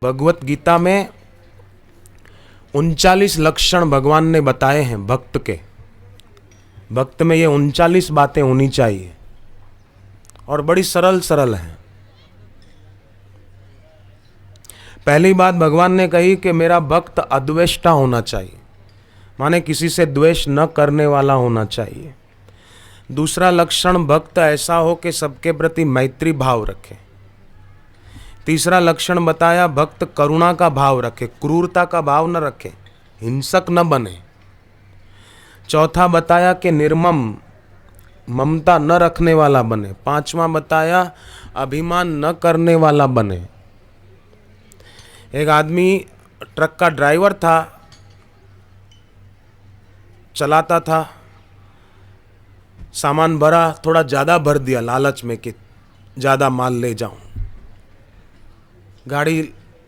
भगवत गीता में 39 लक्षण भगवान ने बताए हैं भक्त के। भक्त में ये 39 बातें होनी चाहिए और बड़ी सरल सरल हैं। पहली बात भगवान ने कही कि मेरा भक्त अद्वेष्टा होना चाहिए, माने किसी से द्वेष न करने वाला होना चाहिए। दूसरा लक्षण भक्त ऐसा हो कि सबके प्रति मैत्री भाव रखे। तीसरा लक्षण बताया भक्त करुणा का भाव रखे, क्रूरता का भाव न रखे, हिंसक न बने। चौथा बताया कि निर्मम, ममता न रखने वाला बने। पांचवा बताया अभिमान न करने वाला बने। एक आदमी ट्रक का ड्राइवर था, चलाता था, सामान भरा, थोड़ा ज़्यादा भर दिया लालच में कि ज़्यादा माल ले जाऊं। गाड़ी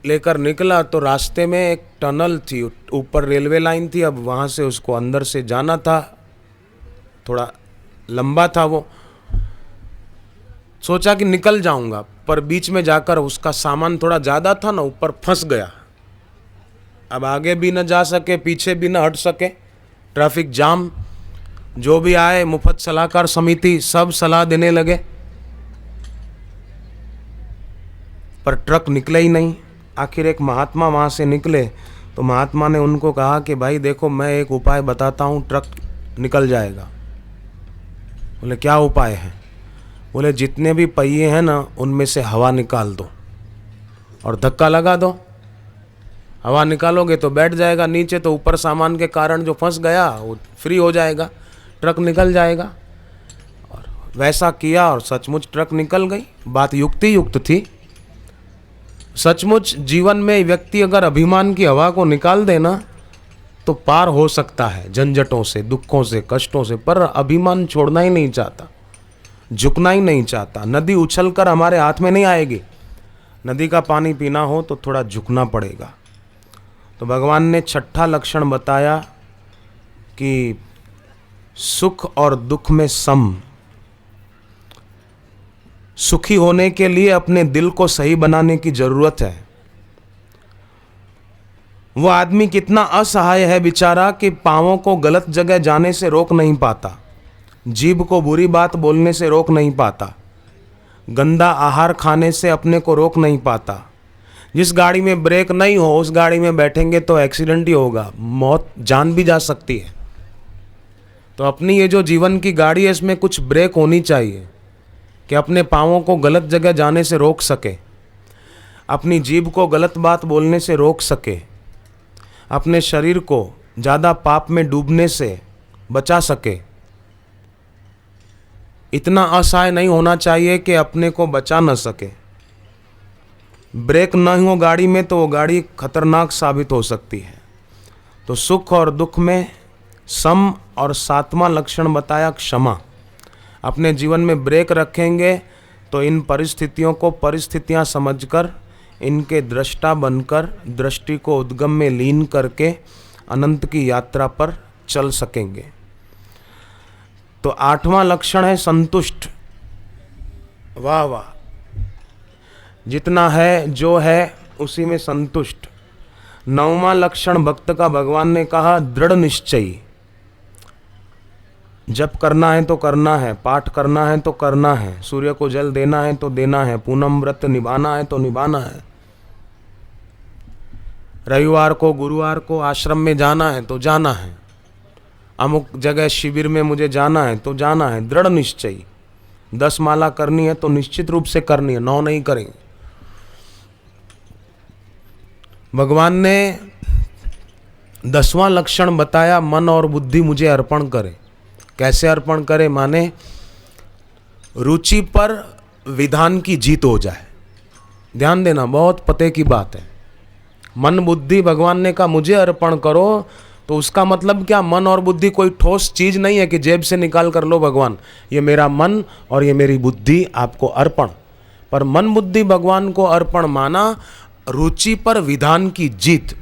लेकर निकला तो रास्ते में एक टनल थी, ऊपर रेलवे लाइन थी। अब वहाँ से उसको अंदर से जाना था, थोड़ा लंबा था वो। सोचा कि निकल जाऊंगा, पर बीच में जाकर उसका सामान थोड़ा ज़्यादा था ना, ऊपर फंस गया। अब आगे भी न जा सके, पीछे भी न हट सके, ट्रैफिक जाम। जो भी आए, मुफ्त सलाहकार समिति, सब सलाह देने लगे, पर ट्रक निकले ही नहीं। आखिर एक महात्मा वहाँ से निकले तो महात्मा ने उनको कहा कि भाई देखो, मैं एक उपाय बताता हूँ, ट्रक निकल जाएगा। बोले क्या उपाय है? बोले जितने भी पहिए हैं ना, उनमें से हवा निकाल दो और धक्का लगा दो। हवा निकालोगे तो बैठ जाएगा नीचे, तो ऊपर सामान के कारण जो फंस गया वो फ्री हो जाएगा, ट्रक निकल जाएगा। और वैसा किया और सचमुच ट्रक निकल गई। बात युक्ति युक्त थी। सचमुच जीवन में व्यक्ति अगर अभिमान की हवा को निकाल देना तो पार हो सकता है झंझटों से, दुखों से, कष्टों से। पर अभिमान छोड़ना ही नहीं चाहता, झुकना ही नहीं चाहता। नदी उछलकर हमारे हाथ में नहीं आएगी। नदी का पानी पीना हो तो थोड़ा झुकना पड़ेगा। तो भगवान ने छठा लक्षण बताया कि सुख और दुख में सम। सुखी होने के लिए अपने दिल को सही बनाने की जरूरत है। वो आदमी कितना असहाय है बेचारा कि पांवों को गलत जगह जाने से रोक नहीं पाता, जीभ को बुरी बात बोलने से रोक नहीं पाता, गंदा आहार खाने से अपने को रोक नहीं पाता। जिस गाड़ी में ब्रेक नहीं हो उस गाड़ी में बैठेंगे तो एक्सीडेंट ही होगा, मौत, जान भी जा सकती है। तो अपनी ये जो जीवन की गाड़ी है, इसमें कुछ ब्रेक होनी चाहिए कि अपने पाँवों को गलत जगह जाने से रोक सके, अपनी जीभ को गलत बात बोलने से रोक सके, अपने शरीर को ज़्यादा पाप में डूबने से बचा सके। इतना असहाय नहीं होना चाहिए कि अपने को बचा न सके। ब्रेक न हो गाड़ी में तो वो गाड़ी खतरनाक साबित हो सकती है। तो सुख और दुख में सम। और सातवां लक्षण बताया क्षमा। अपने जीवन में ब्रेक रखेंगे तो इन परिस्थितियों को परिस्थितियां समझकर, इनके दृष्टा बनकर, दृष्टि को उद्गम में लीन करके अनंत की यात्रा पर चल सकेंगे। तो आठवां लक्षण है संतुष्ट। वाह वाह, जितना है जो है उसी में संतुष्ट। नौवां लक्षण भक्त का भगवान ने कहा दृढ़ निश्चयी। जप करना है तो करना है, पाठ करना है तो करना है, सूर्य को जल देना है तो देना है, पूनम व्रत निभाना है तो निभाना है, रविवार को गुरुवार को आश्रम में जाना है तो जाना है, अमुक जगह शिविर में मुझे जाना है तो जाना है। दृढ़ निश्चयी। 10 माला करनी है तो निश्चित रूप से करनी है, 9 नहीं करेंगे। भगवान ने 10वां लक्षण बताया मन और बुद्धि मुझे अर्पण करे। कैसे अर्पण करे? माने रुचि पर विधान की जीत हो जाए। ध्यान देना, बहुत पते की बात है। मन बुद्धि भगवान ने कहा मुझे अर्पण करो, तो उसका मतलब क्या? मन और बुद्धि कोई ठोस चीज नहीं है कि जेब से निकाल कर लो भगवान, ये मेरा मन और ये मेरी बुद्धि आपको अर्पण। पर मन बुद्धि भगवान को अर्पण माना रुचि पर विधान की जीत।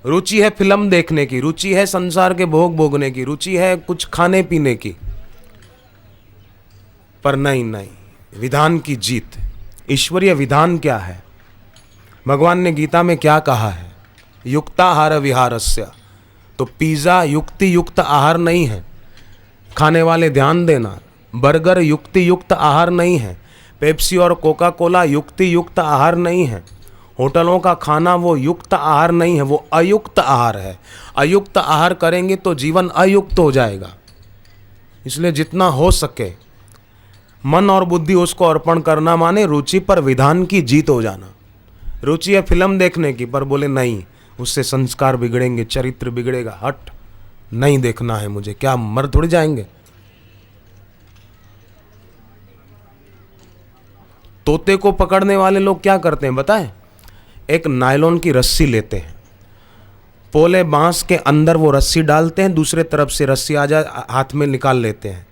रुचि है फिल्म देखने की, रुचि है संसार के भोग भोगने की, रुचि है कुछ खाने पीने की, पर नहीं, विधान की जीत। ईश्वरीय विधान क्या है? भगवान ने गीता में क्या कहा है? युक्ताहार विहारस्य। तो पिज़्ज़ा युक्ति युक्त आहार नहीं है, खाने वाले ध्यान देना। बर्गर युक्ति युक्त आहार नहीं है, पेप्सी और कोका कोला युक्ति युक्त आहार नहीं है। होटलों का खाना वो युक्त आहार नहीं है, वो अयुक्त आहार है। अयुक्त आहार करेंगे तो जीवन अयुक्त हो जाएगा। इसलिए जितना हो सके मन और बुद्धि उसको अर्पण करना, माने रुचि पर विधान की जीत हो जाना। रुचि है फिल्म देखने की, पर बोले नहीं, उससे संस्कार बिगड़ेंगे, चरित्र बिगड़ेगा, हट, नहीं देखना है मुझे, क्या मर थोड़ी जाएंगे। तोते को पकड़ने वाले लोग क्या करते हैं बताएं? एक नायलॉन की रस्सी लेते हैं, पोले बांस के अंदर वो रस्सी डालते हैं, दूसरे तरफ से रस्सी आ जाए हाथ में निकाल लेते हैं।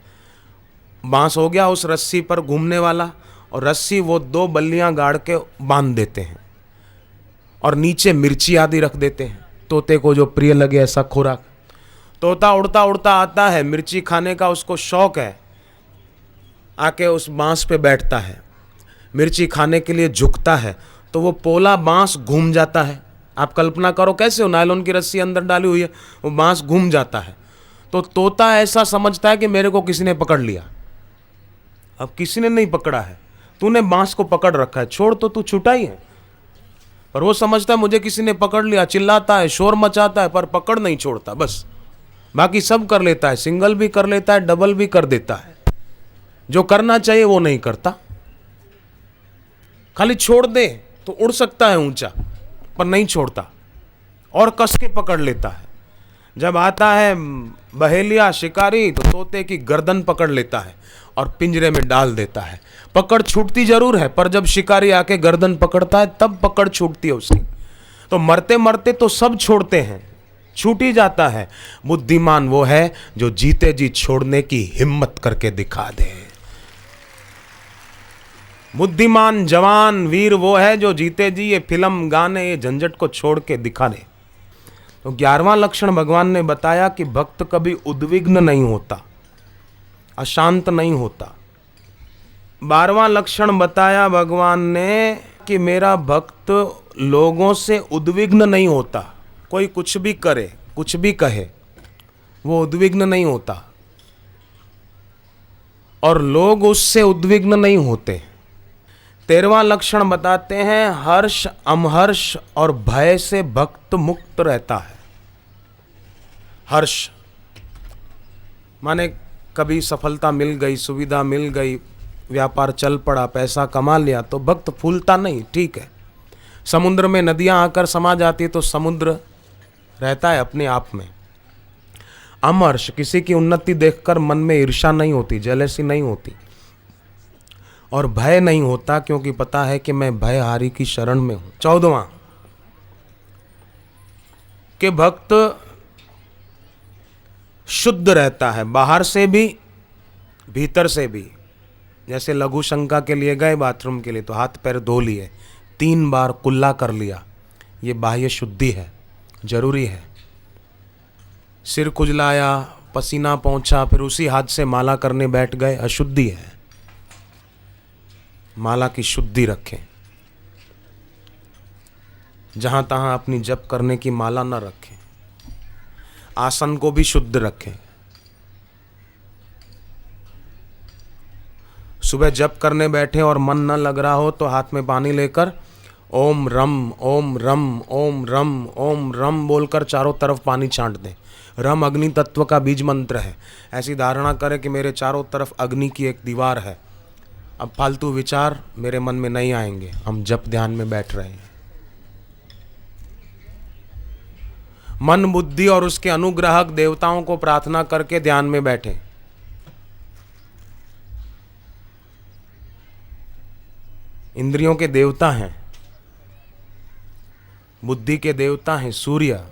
बांस हो गया उस रस्सी पर घूमने वाला, और रस्सी वो 2 बल्लियां गाड़ के बांध देते हैं और नीचे मिर्ची आदि रख देते हैं, तोते को जो प्रिय लगे ऐसा खुराक। तोता उड़ता उड़ता आता है, मिर्ची खाने का उसको शौक है, आके उस बांस पे बैठता है, मिर्ची खाने के लिए झुकता है, तो वो पोला बांस घूम जाता है। आप कल्पना करो कैसे हो, नायलॉन की रस्सी अंदर डाली हुई है, वो बांस घूम जाता है। तो तोता ऐसा समझता है कि मेरे को किसी ने पकड़ लिया। अब किसी ने नहीं पकड़ा है, तूने बांस को पकड़ रखा है, छोड़ तो तू छूटा ही है। पर वो समझता है मुझे किसी ने पकड़ लिया, चिल्लाता है, शोर मचाता है, पर पकड़ नहीं छोड़ता, बस बाकी सब कर लेता है, सिंगल भी कर लेता है, डबल भी कर देता है। जो करना चाहिए वो नहीं करता, खाली छोड़ दे तो उड़ सकता है ऊंचा, पर नहीं छोड़ता और कस के पकड़ लेता है। जब आता है बहेलिया शिकारी तो तोते की गर्दन पकड़ लेता है और पिंजरे में डाल देता है। पकड़ छूटती जरूर है, पर जब शिकारी आके गर्दन पकड़ता है तब पकड़ छूटती है उसकी। तो मरते मरते तो सब छोड़ते हैं, छूट ही जाता है। बुद्धिमान वो है जो जीते जी छोड़ने की हिम्मत करके दिखा दे। बुद्धिमान जवान वीर वो है जो जीते जी ये फिल्म गाने ये झंझट को छोड़ के दिखा दे। तो 11वां लक्षण भगवान ने बताया कि भक्त कभी उद्विग्न नहीं होता, अशांत नहीं होता। 12वां लक्षण बताया भगवान ने कि मेरा भक्त लोगों से उद्विग्न नहीं होता। कोई कुछ भी करे, कुछ भी कहे, वो उद्विग्न नहीं होता और लोग उससे उद्विग्न नहीं होते। 13वां लक्षण बताते हैं हर्ष, अमहर्ष और भय से भक्त मुक्त रहता है। हर्ष माने कभी सफलता मिल गई, सुविधा मिल गई, व्यापार चल पड़ा, पैसा कमा लिया तो भक्त फूलता नहीं, ठीक है। समुद्र में नदियां आकर समा जाती तो समुद्र रहता है अपने आप में। अमर्ष, किसी की उन्नति देखकर मन में ईर्ष्या नहीं होती, जेलसी नहीं होती। और भय नहीं होता क्योंकि पता है कि मैं भयहारी की शरण में हूं। 14वां कि भक्त शुद्ध रहता है, बाहर से भी भीतर से भी। जैसे लघु शंका के लिए गए बाथरूम के लिए तो हाथ पैर धो लिए, 3 बार कुल्ला कर लिया, ये बाह्य शुद्धि है, जरूरी है। सिर खुजलाया, पसीना पहुंचा, फिर उसी हाथ से माला करने बैठ गए, अशुद्धि है। माला की शुद्धि रखें, जहां तहां अपनी जप करने की माला न रखें। आसन को भी शुद्ध रखें। सुबह जप करने बैठे और मन न लग रहा हो तो हाथ में पानी लेकर ओम रम ओम रम ओम रम ओम रम बोलकर चारों तरफ पानी छांट दें। रम अग्नि तत्व का बीज मंत्र है। ऐसी धारणा करें कि मेरे चारों तरफ अग्नि की एक दीवार है, अब फालतू विचार मेरे मन में नहीं आएंगे, हम जप ध्यान में बैठ रहे हैं। मन बुद्धि और उसके अनुग्राहक देवताओं को प्रार्थना करके ध्यान में बैठे। इंद्रियों के देवता हैं, बुद्धि के देवता हैं सूर्य,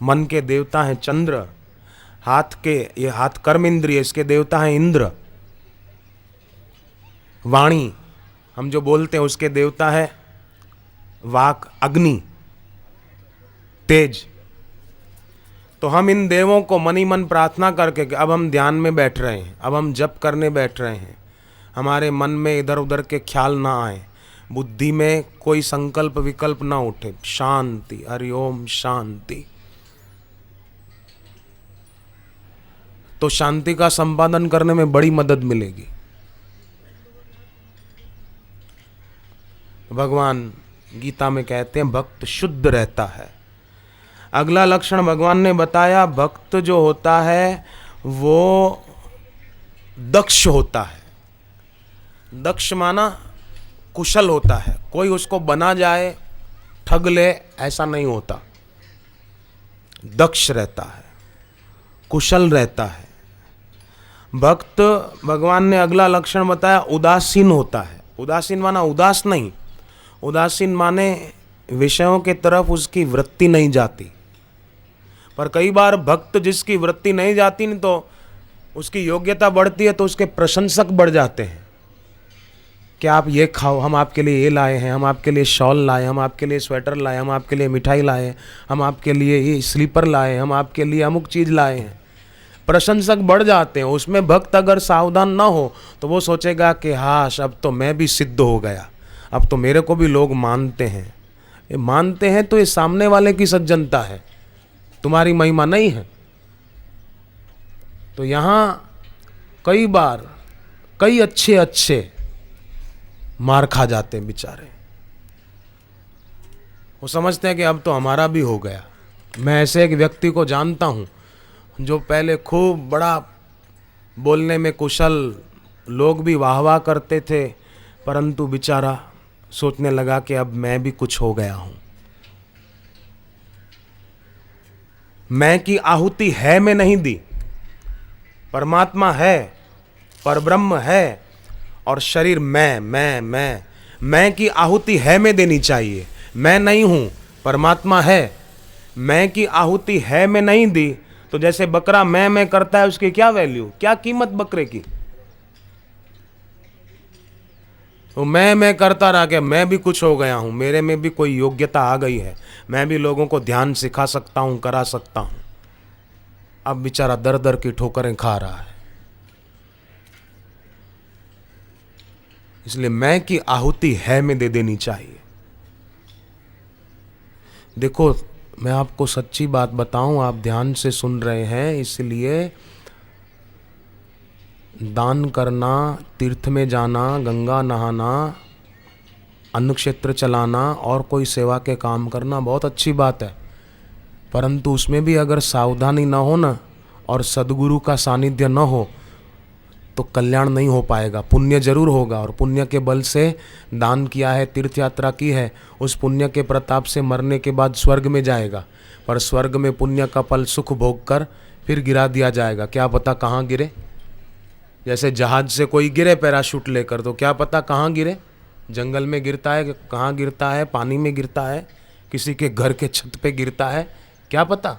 मन के देवता हैं चंद्र, ये हाथ कर्म इंद्रिय, इसके देवता हैं इंद्र। वाणी हम जो बोलते हैं उसके देवता है वाक, अग्नि, तेज। तो हम इन देवों को मन ही मन प्रार्थना करके अब हम ध्यान में बैठ रहे हैं, अब हम जप करने बैठ रहे हैं, हमारे मन में इधर उधर के ख्याल ना आए, बुद्धि में कोई संकल्प विकल्प ना उठे, शांति, हरिओम शांति। तो शांति का संपादन करने में बड़ी मदद मिलेगी। भगवान गीता में कहते हैं भक्त शुद्ध रहता है। अगला लक्षण भगवान ने बताया, भक्त जो होता है वो दक्ष होता है। दक्ष माना कुशल होता है, कोई उसको बना जाए, ठग ले, ऐसा नहीं होता। दक्ष रहता है, कुशल रहता है। भक्त, भगवान ने अगला लक्षण बताया, उदासीन होता है। उदासीन माना उदास नहीं, उदासीन माने विषयों के तरफ उसकी वृत्ति नहीं जाती। पर कई बार भक्त जिसकी वृत्ति नहीं जाती नहीं, तो उसकी योग्यता बढ़ती है तो उसके प्रशंसक बढ़ जाते हैं कि आप ये खाओ, हम आपके लिए ये लाए हैं, हम आपके लिए शॉल लाए, हम आपके लिए स्वेटर लाए, हम आपके लिए मिठाई लाए, हम आपके लिए ये स्लीपर लाए, हम आपके लिए अमुक चीज़ लाए हैं। प्रशंसक बढ़ जाते हैं। उसमें भक्त अगर सावधान ना हो तो वो सोचेगा कि हाश, अब तो मैं भी सिद्ध हो गया, अब तो मेरे को भी लोग मानते हैं। ये मानते हैं तो ये सामने वाले की सज्जनता है, तुम्हारी महिमा नहीं है। तो यहाँ कई बार कई अच्छे मार खा जाते हैं बेचारे। वो समझते हैं कि अब तो हमारा भी हो गया। मैं ऐसे एक व्यक्ति को जानता हूँ जो पहले खूब बड़ा बोलने में कुशल, लोग भी वाह वाह करते थे, परंतु बेचारा सोचने लगा कि अब मैं भी कुछ हो गया हूँ। मैं की आहुति है में नहीं दी। परमात्मा है, परब्रह्म है, और शरीर मैं की आहुति है में देनी चाहिए। मैं नहीं हूं, परमात्मा है। मैं की आहुति है में नहीं दी तो जैसे बकरा मैं करता है, उसकी क्या वैल्यू, क्या कीमत बकरे की। तो मैं करता रहा कि मैं भी कुछ हो गया हूं, मेरे में भी कोई योग्यता आ गई है, मैं भी लोगों को ध्यान सिखा सकता हूं, करा सकता हूं। अब बेचारा दर दर की ठोकरें खा रहा है। इसलिए मैं की आहुति है में दे देनी चाहिए। देखो, मैं आपको सच्ची बात बताऊं, आप ध्यान से सुन रहे हैं, इसलिए दान करना, तीर्थ में जाना, गंगा नहाना, अन्न क्षेत्र चलाना और कोई सेवा के काम करना बहुत अच्छी बात है। परंतु उसमें भी अगर सावधानी न हो ना, और सद्गुरु का सानिध्य न हो, तो कल्याण नहीं हो पाएगा। पुण्य जरूर होगा, और पुण्य के बल से दान किया है, तीर्थ यात्रा की है, उस पुण्य के प्रताप से मरने के बाद स्वर्ग में जाएगा। पर स्वर्ग में पुण्य का फल सुख भोग कर फिर गिरा दिया जाएगा। क्या पता कहाँ गिरे। जैसे जहाज से कोई गिरे पैराशूट लेकर, तो क्या पता कहाँ गिरे। जंगल में गिरता है, कहाँ गिरता है, पानी में गिरता है, किसी के घर के छत पे गिरता है, क्या पता।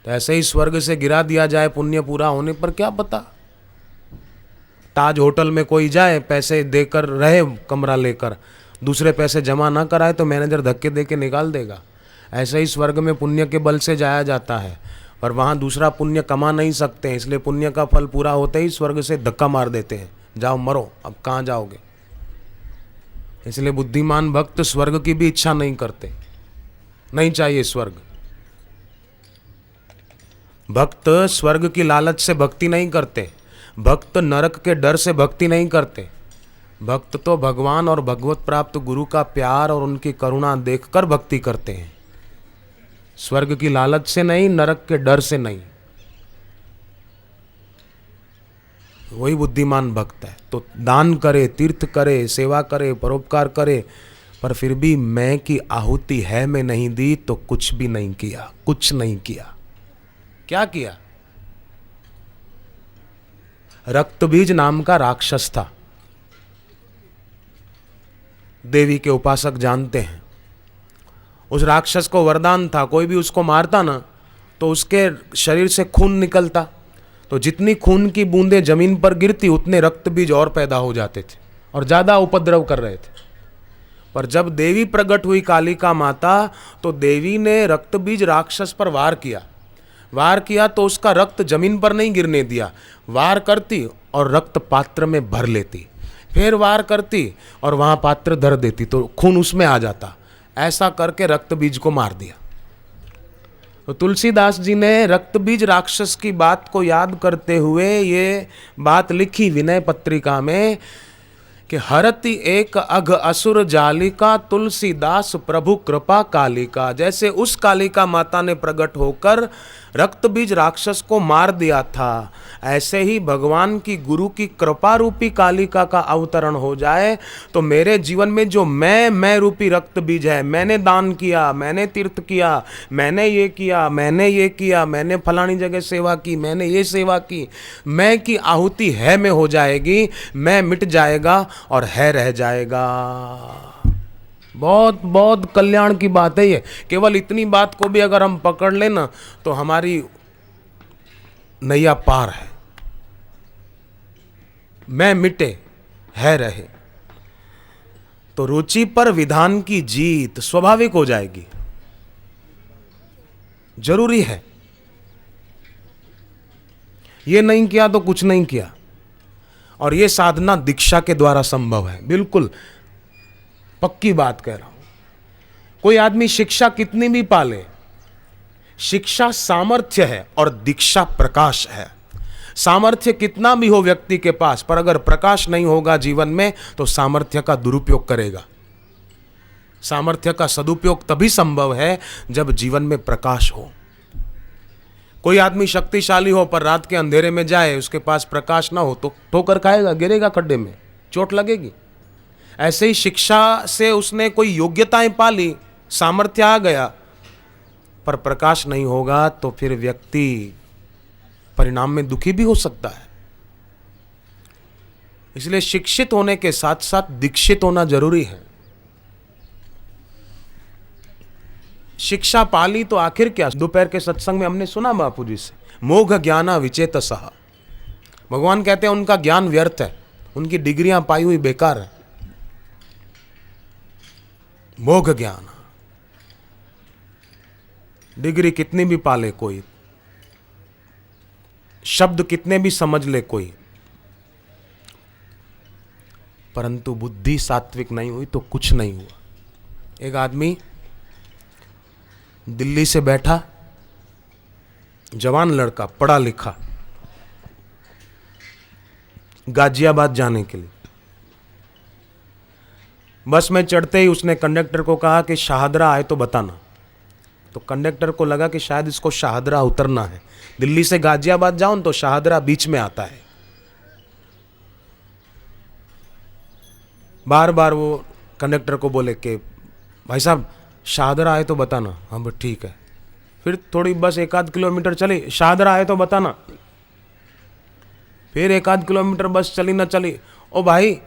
तो ऐसे ही स्वर्ग से गिरा दिया जाए पुण्य पूरा होने पर, क्या पता। ताज होटल में कोई जाए, पैसे देकर रहे कमरा लेकर, दूसरे पैसे जमा ना कराए तो मैनेजर धक्के दे के निकाल देगा। ऐसे ही स्वर्ग में पुण्य के बल से जाया जाता है, पर वहाँ दूसरा पुण्य कमा नहीं सकते हैं, इसलिए पुण्य का फल पूरा होते ही स्वर्ग से धक्का मार देते हैं, जाओ मरो, अब कहाँ जाओगे। इसलिए बुद्धिमान भक्त स्वर्ग की भी इच्छा नहीं करते, नहीं चाहिए स्वर्ग। भक्त स्वर्ग की लालच से भक्ति नहीं करते, भक्त नरक के डर से भक्ति नहीं करते। भक्त तो भगवान और भगवत प्राप्त गुरु का प्यार और उनकी करुणा देखकर भक्ति करते हैं, स्वर्ग की लालच से नहीं, नरक के डर से नहीं। वही बुद्धिमान भक्त है। तो दान करे, तीर्थ करे, सेवा करे, परोपकार करे, पर फिर भी मैं की आहुति है में नहीं दी तो कुछ भी नहीं किया, कुछ नहीं किया। क्या किया। रक्तबीज नाम का राक्षस था, देवी के उपासक जानते हैं। उस राक्षस को वरदान था, कोई भी उसको मारता ना तो उसके शरीर से खून निकलता, तो जितनी खून की बूंदें जमीन पर गिरती उतने रक्तबीज और पैदा हो जाते थे और ज्यादा उपद्रव कर रहे थे। पर जब देवी प्रकट हुई कालिका माता, तो देवी ने रक्तबीज राक्षस पर वार किया तो उसका रक्त जमीन पर नहीं गिरने दिया, वार करती और रक्त पात्र में भर लेती। फिर वार करती और वहां पात्र धर देती तो खून उसमें आ जाता। ऐसा करके रक्त बीज को मार दिया। तो तुलसीदास जी ने रक्त बीज राक्षस की बात को याद करते हुए ये बात लिखी विनय पत्रिका में कि हरति एक अघ असुर जालिका तुलसीदास प्रभु कृपा कालिका। जैसे उस कालिका माता ने प्रकट होकर रक्त बीज राक्षस को मार दिया था, ऐसे ही भगवान की गुरु की कृपा रूपी कालिका का अवतरण हो जाए तो मेरे जीवन में जो मैं रूपी रक्त बीज है, मैंने दान किया, मैंने तीर्थ किया, मैंने ये किया, मैंने ये किया, मैंने फलानी जगह सेवा की, मैंने ये सेवा की, मैं की आहुति है में हो जाएगी, मैं मिट जाएगा और है रह जाएगा। बहुत बहुत कल्याण की बात है ये। केवल इतनी बात को भी अगर हम पकड़ लेना तो हमारी नैया पार है। मैं मिटे है रहे तो रुचि पर विधान की जीत स्वाभाविक हो जाएगी, जरूरी है। ये नहीं किया तो कुछ नहीं किया। और ये साधना दीक्षा के द्वारा संभव है, बिल्कुल पक्की बात कह रहा हूं। कोई आदमी शिक्षा कितनी भी पाले, शिक्षा सामर्थ्य है और दीक्षा प्रकाश है। सामर्थ्य कितना भी हो व्यक्ति के पास, पर अगर प्रकाश नहीं होगा जीवन में तो सामर्थ्य का दुरुपयोग करेगा। सामर्थ्य का सदुपयोग तभी संभव है जब जीवन में प्रकाश हो। कोई आदमी शक्तिशाली हो पर रात के अंधेरे में जाए, उसके पास प्रकाश ना हो तो ठोकर खाएगा, गिरेगा खड्डे में, चोट लगेगी। ऐसे ही शिक्षा से उसने कोई योग्यताएं पाली, सामर्थ्य आ गया, पर प्रकाश नहीं होगा तो फिर व्यक्ति परिणाम में दुखी भी हो सकता है। इसलिए शिक्षित होने के साथ साथ दीक्षित होना जरूरी है। शिक्षा पाली तो आखिर क्या, दोपहर के सत्संग में हमने सुना बापू जी से, मोघ ज्ञाना विचेतसः। भगवान कहते हैं उनका ज्ञान व्यर्थ है, उनकी डिग्रियां पाई हुई बेकार है। मोघ ज्ञान, डिग्री कितनी भी पाले कोई, शब्द कितने भी समझ ले कोई, परंतु बुद्धि सात्विक नहीं हुई तो कुछ नहीं हुआ। एक आदमी दिल्ली से बैठा, जवान लड़का, पढ़ा लिखा, गाजियाबाद जाने के लिए। बस में चढ़ते ही उसने कंडक्टर को कहा कि शाहदरा आए तो बताना। तो कंडक्टर को लगा कि शायद इसको शाहदरा उतरना है। दिल्ली से गाजियाबाद जाऊं तो शाहदरा बीच में आता है। बार बार वो कंडक्टर को बोले कि भाई साहब शाहदरा आए तो बताना। हाँ बस ठीक है। फिर थोड़ी बस 1-8 किलोमीटर चली, शाहदरा आए तो बताना। फिर 1-8 किलोमीटर बस चली ना चली, ओ भाई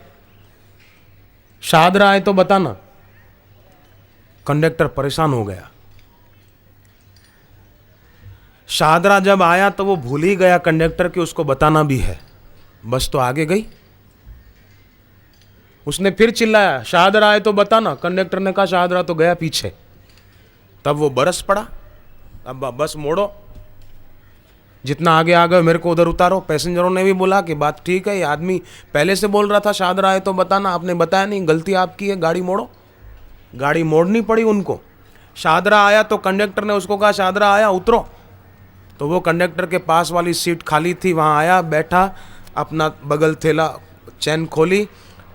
शाहदरा आए तो बताना। कंडक्टर परेशान हो गया। शाहदरा जब आया तो वो भूल ही गया कंडक्टर कि उसको बताना भी है, बस तो आगे गई। उसने फिर चिल्लाया शाहदरा आए तो बताना। कंडक्टर ने कहा शाहदरा तो गया पीछे। तब वो बरस पड़ा, अब बस मोड़ो, जितना आगे आ गए मेरे को उधर उतारो। पैसेंजरों ने भी बोला कि बात ठीक है, ये आदमी पहले से बोल रहा था शाहदरा आए तो बताना, आपने बताया नहीं, गलती आपकी है, गाड़ी मोड़ो। गाड़ी मोड़नी पड़ी उनको। शाहदरा आया तो कंडक्टर ने उसको कहा शाहदरा आया उतरो। तो वो कंडक्टर के पास वाली सीट खाली थी, वहाँ आया, बैठा, अपना बगल थैला चैन खोली,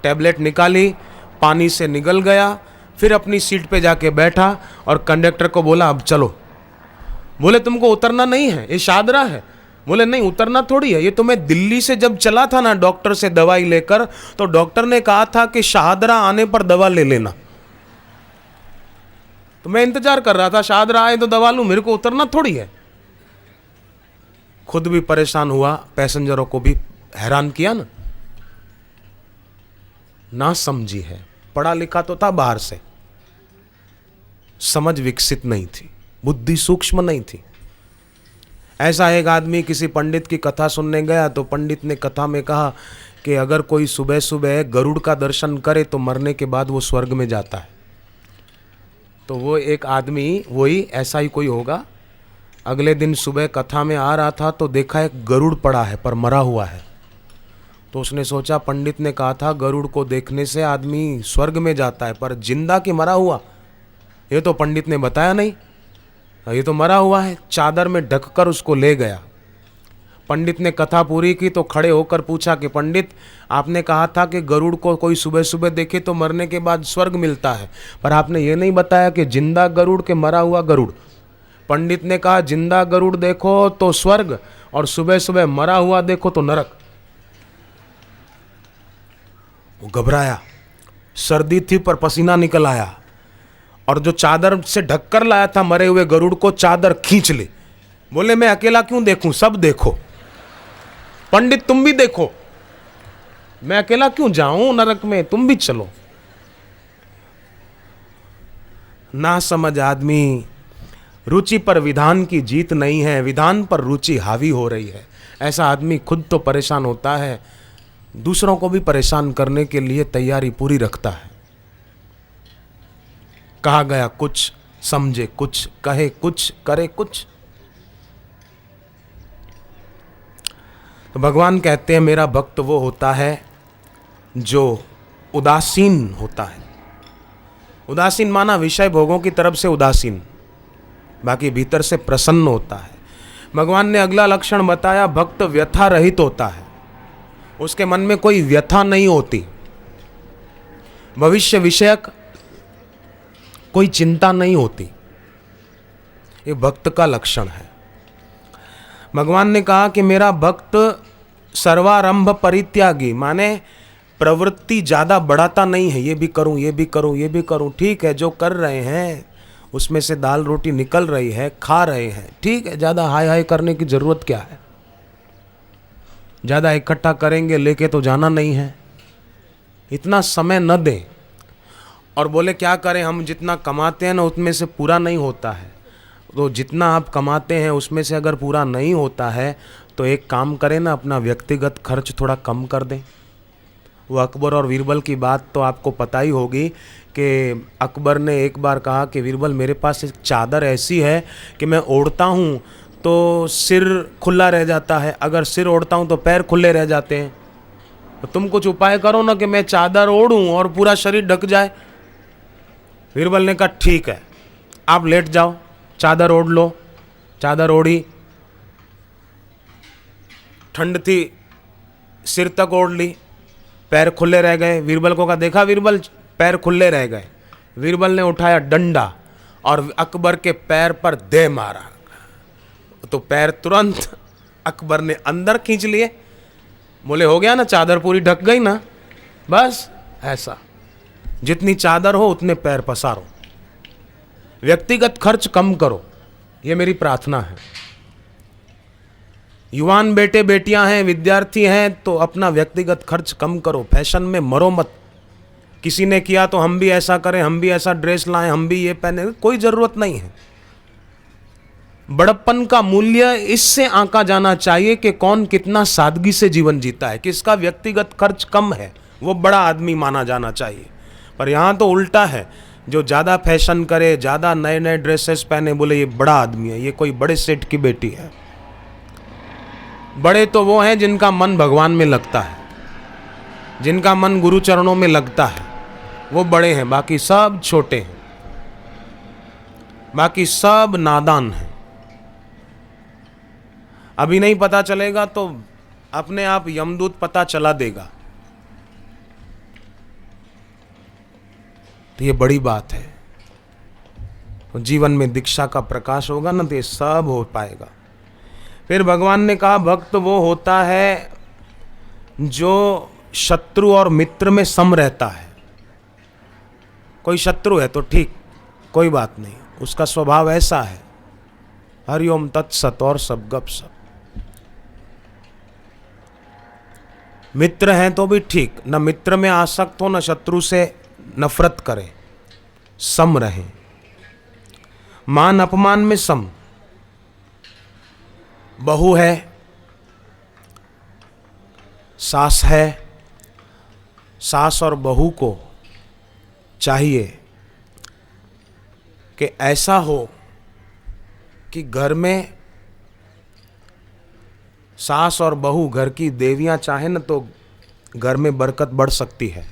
टैबलेट निकाली, पानी से निगल गया, फिर अपनी सीट पे जाके बैठा और कंडक्टर को बोला अब चलो। बोले तुमको उतरना नहीं है, ये शाहदरा है। बोले नहीं उतरना थोड़ी है, ये तो मैं दिल्ली से जब चला था ना डॉक्टर से दवाई लेकर, तो डॉक्टर ने कहा था कि शाहदरा आने पर दवा ले लेना। तो मैं इंतजार कर रहा था शाहदरा आए तो दवा लूं, मेरे को उतरना थोड़ी है। खुद भी परेशान हुआ, पैसेंजरों को भी हैरान किया ना समझी है। पढ़ा लिखा तो था बाहर से, समझ विकसित नहीं थी, बुद्धि सूक्ष्म नहीं थी। ऐसा एक आदमी किसी पंडित की कथा सुनने गया तो पंडित ने कथा में कहा कि अगर कोई सुबह सुबह गरुड़ का दर्शन करे तो मरने के बाद वो स्वर्ग में जाता है। तो वो एक आदमी, वही ऐसा ही कोई होगा, अगले दिन सुबह कथा में आ रहा था तो देखा एक गरुड़ पड़ा है पर मरा हुआ है। तो उसने सोचा, पंडित ने कहा था गरुड़ को देखने से आदमी स्वर्ग में जाता है, पर जिंदा कि मरा हुआ ये तो पंडित ने बताया नहीं। ये तो मरा हुआ है। चादर में ढककर उसको ले गया। पंडित ने कथा पूरी की तो खड़े होकर पूछा कि पंडित, आपने कहा था कि गरुड़ को कोई सुबह सुबह देखे तो मरने के बाद स्वर्ग मिलता है, पर आपने ये नहीं बताया कि जिंदा गरुड़ के मरा हुआ गरुड़। पंडित ने कहा, जिंदा गरुड़ देखो तो स्वर्ग और सुबह सुबह मरा हुआ देखो तो नरक। वो घबराया, सर्दी थी पर पसीना निकल आया, और जो चादर से ढककर लाया था मरे हुए गरुड़ को, चादर खींच ली। बोले, मैं अकेला क्यों देखूं, सब देखो। पंडित तुम भी देखो, मैं अकेला क्यों जाऊं नरक में, तुम भी चलो। ना समझ आदमी, रुचि पर विधान की जीत नहीं है, विधान पर रुचि हावी हो रही है। ऐसा आदमी खुद तो परेशान होता है, दूसरों को भी परेशान करने के लिए तैयारी पूरी रखता है। कहा गया कुछ, समझे कुछ, कहे कुछ, करे कुछ। तो भगवान कहते हैं, मेरा भक्त वो होता है जो उदासीन होता है। उदासीन माना विषय भोगों की तरफ से उदासीन, बाकी भीतर से प्रसन्न होता है। भगवान ने अगला लक्षण बताया, भक्त व्यथा रहित होता है। उसके मन में कोई व्यथा नहीं होती, भविष्य विषयक कोई चिंता नहीं होती। ये भक्त का लक्षण है। भगवान ने कहा कि मेरा भक्त सर्वारंभ परित्यागी, माने प्रवृत्ति ज़्यादा बढ़ाता नहीं है। ये भी करूं, ये भी करूं, ये भी करूं, ठीक है, जो कर रहे हैं उसमें से दाल रोटी निकल रही है, खा रहे हैं, ठीक है, ज़्यादा हाय हाय करने की ज़रूरत क्या है। ज़्यादा इकट्ठा करेंगे लेके तो जाना नहीं है, इतना समय न दें। और बोले क्या करें, हम जितना कमाते हैं ना उसमें से पूरा नहीं होता है। तो जितना आप कमाते हैं उसमें से अगर पूरा नहीं होता है तो एक काम करें ना, अपना व्यक्तिगत खर्च थोड़ा कम कर दें। वो अकबर और बीरबल की बात तो आपको पता ही होगी कि अकबर ने एक बार कहा कि बीरबल, मेरे पास एक चादर ऐसी है कि मैं ओढ़ता हूँ तो सिर खुला रह जाता है, अगर सिर ओढ़ता हूँ तो पैर खुले रह जाते हैं। तो तुम कुछ उपाय करो ना कि मैं चादर ओढ़ूँ और पूरा शरीर ढक जाए। बीरबल ने कहा, ठीक है, आप लेट जाओ, चादर ओढ़ लो। चादर ओढ़ी, ठंड थी, सिर तक ओढ़ ली, पैर खुले रह गए। बीरबल को कहा, देखा बीरबल, पैर खुले रह गए। बीरबल ने उठाया डंडा और अकबर के पैर पर दे मारा, तो पैर तुरंत अकबर ने अंदर खींच लिए। बोले, हो गया ना, चादर पूरी ढक गई ना। बस ऐसा, जितनी चादर हो उतने पैर पसारो, व्यक्तिगत खर्च कम करो, ये मेरी प्रार्थना है। युवान बेटे बेटियां हैं, विद्यार्थी हैं, तो अपना व्यक्तिगत खर्च कम करो, फैशन में मरो मत। किसी ने किया तो हम भी ऐसा करें, हम भी ऐसा ड्रेस लाएं, हम भी ये पहने, कोई जरूरत नहीं है। बड़प्पन का मूल्य इससे आंका जाना चाहिए कि कौन कितना सादगी से जीवन जीता है, किसका व्यक्तिगत खर्च कम है, वो बड़ा आदमी माना जाना चाहिए। पर यहाँ तो उल्टा है, जो ज़्यादा फैशन करे, ज़्यादा नए नए ड्रेसेस पहने, बोले ये बड़ा आदमी है, ये कोई बड़े सेठ की बेटी है। बड़े तो वो हैं जिनका मन भगवान में लगता है, जिनका मन गुरु चरणों में लगता है, वो बड़े हैं, बाकी सब छोटे हैं, बाकी सब नादान हैं। अभी नहीं पता चलेगा तो अपने आप यमदूत पता चला देगा। तो ये बड़ी बात है। तो जीवन में दीक्षा का प्रकाश होगा ना तो ये सब हो पाएगा। फिर भगवान ने कहा, भक्त वो होता है जो शत्रु और मित्र में सम रहता है। कोई शत्रु है तो ठीक, कोई बात नहीं, उसका स्वभाव ऐसा है, हरिओम तत्सत और सब गप सप। मित्र हैं तो भी ठीक, न मित्र में आसक्त हो, न शत्रु से नफरत करें, सम रहें। मान अपमान में सम। बहू है, सास है, सास और बहू को चाहिए कि ऐसा हो कि घर में सास और बहू घर की देवियां चाहे न तो घर में बरकत बढ़ सकती है।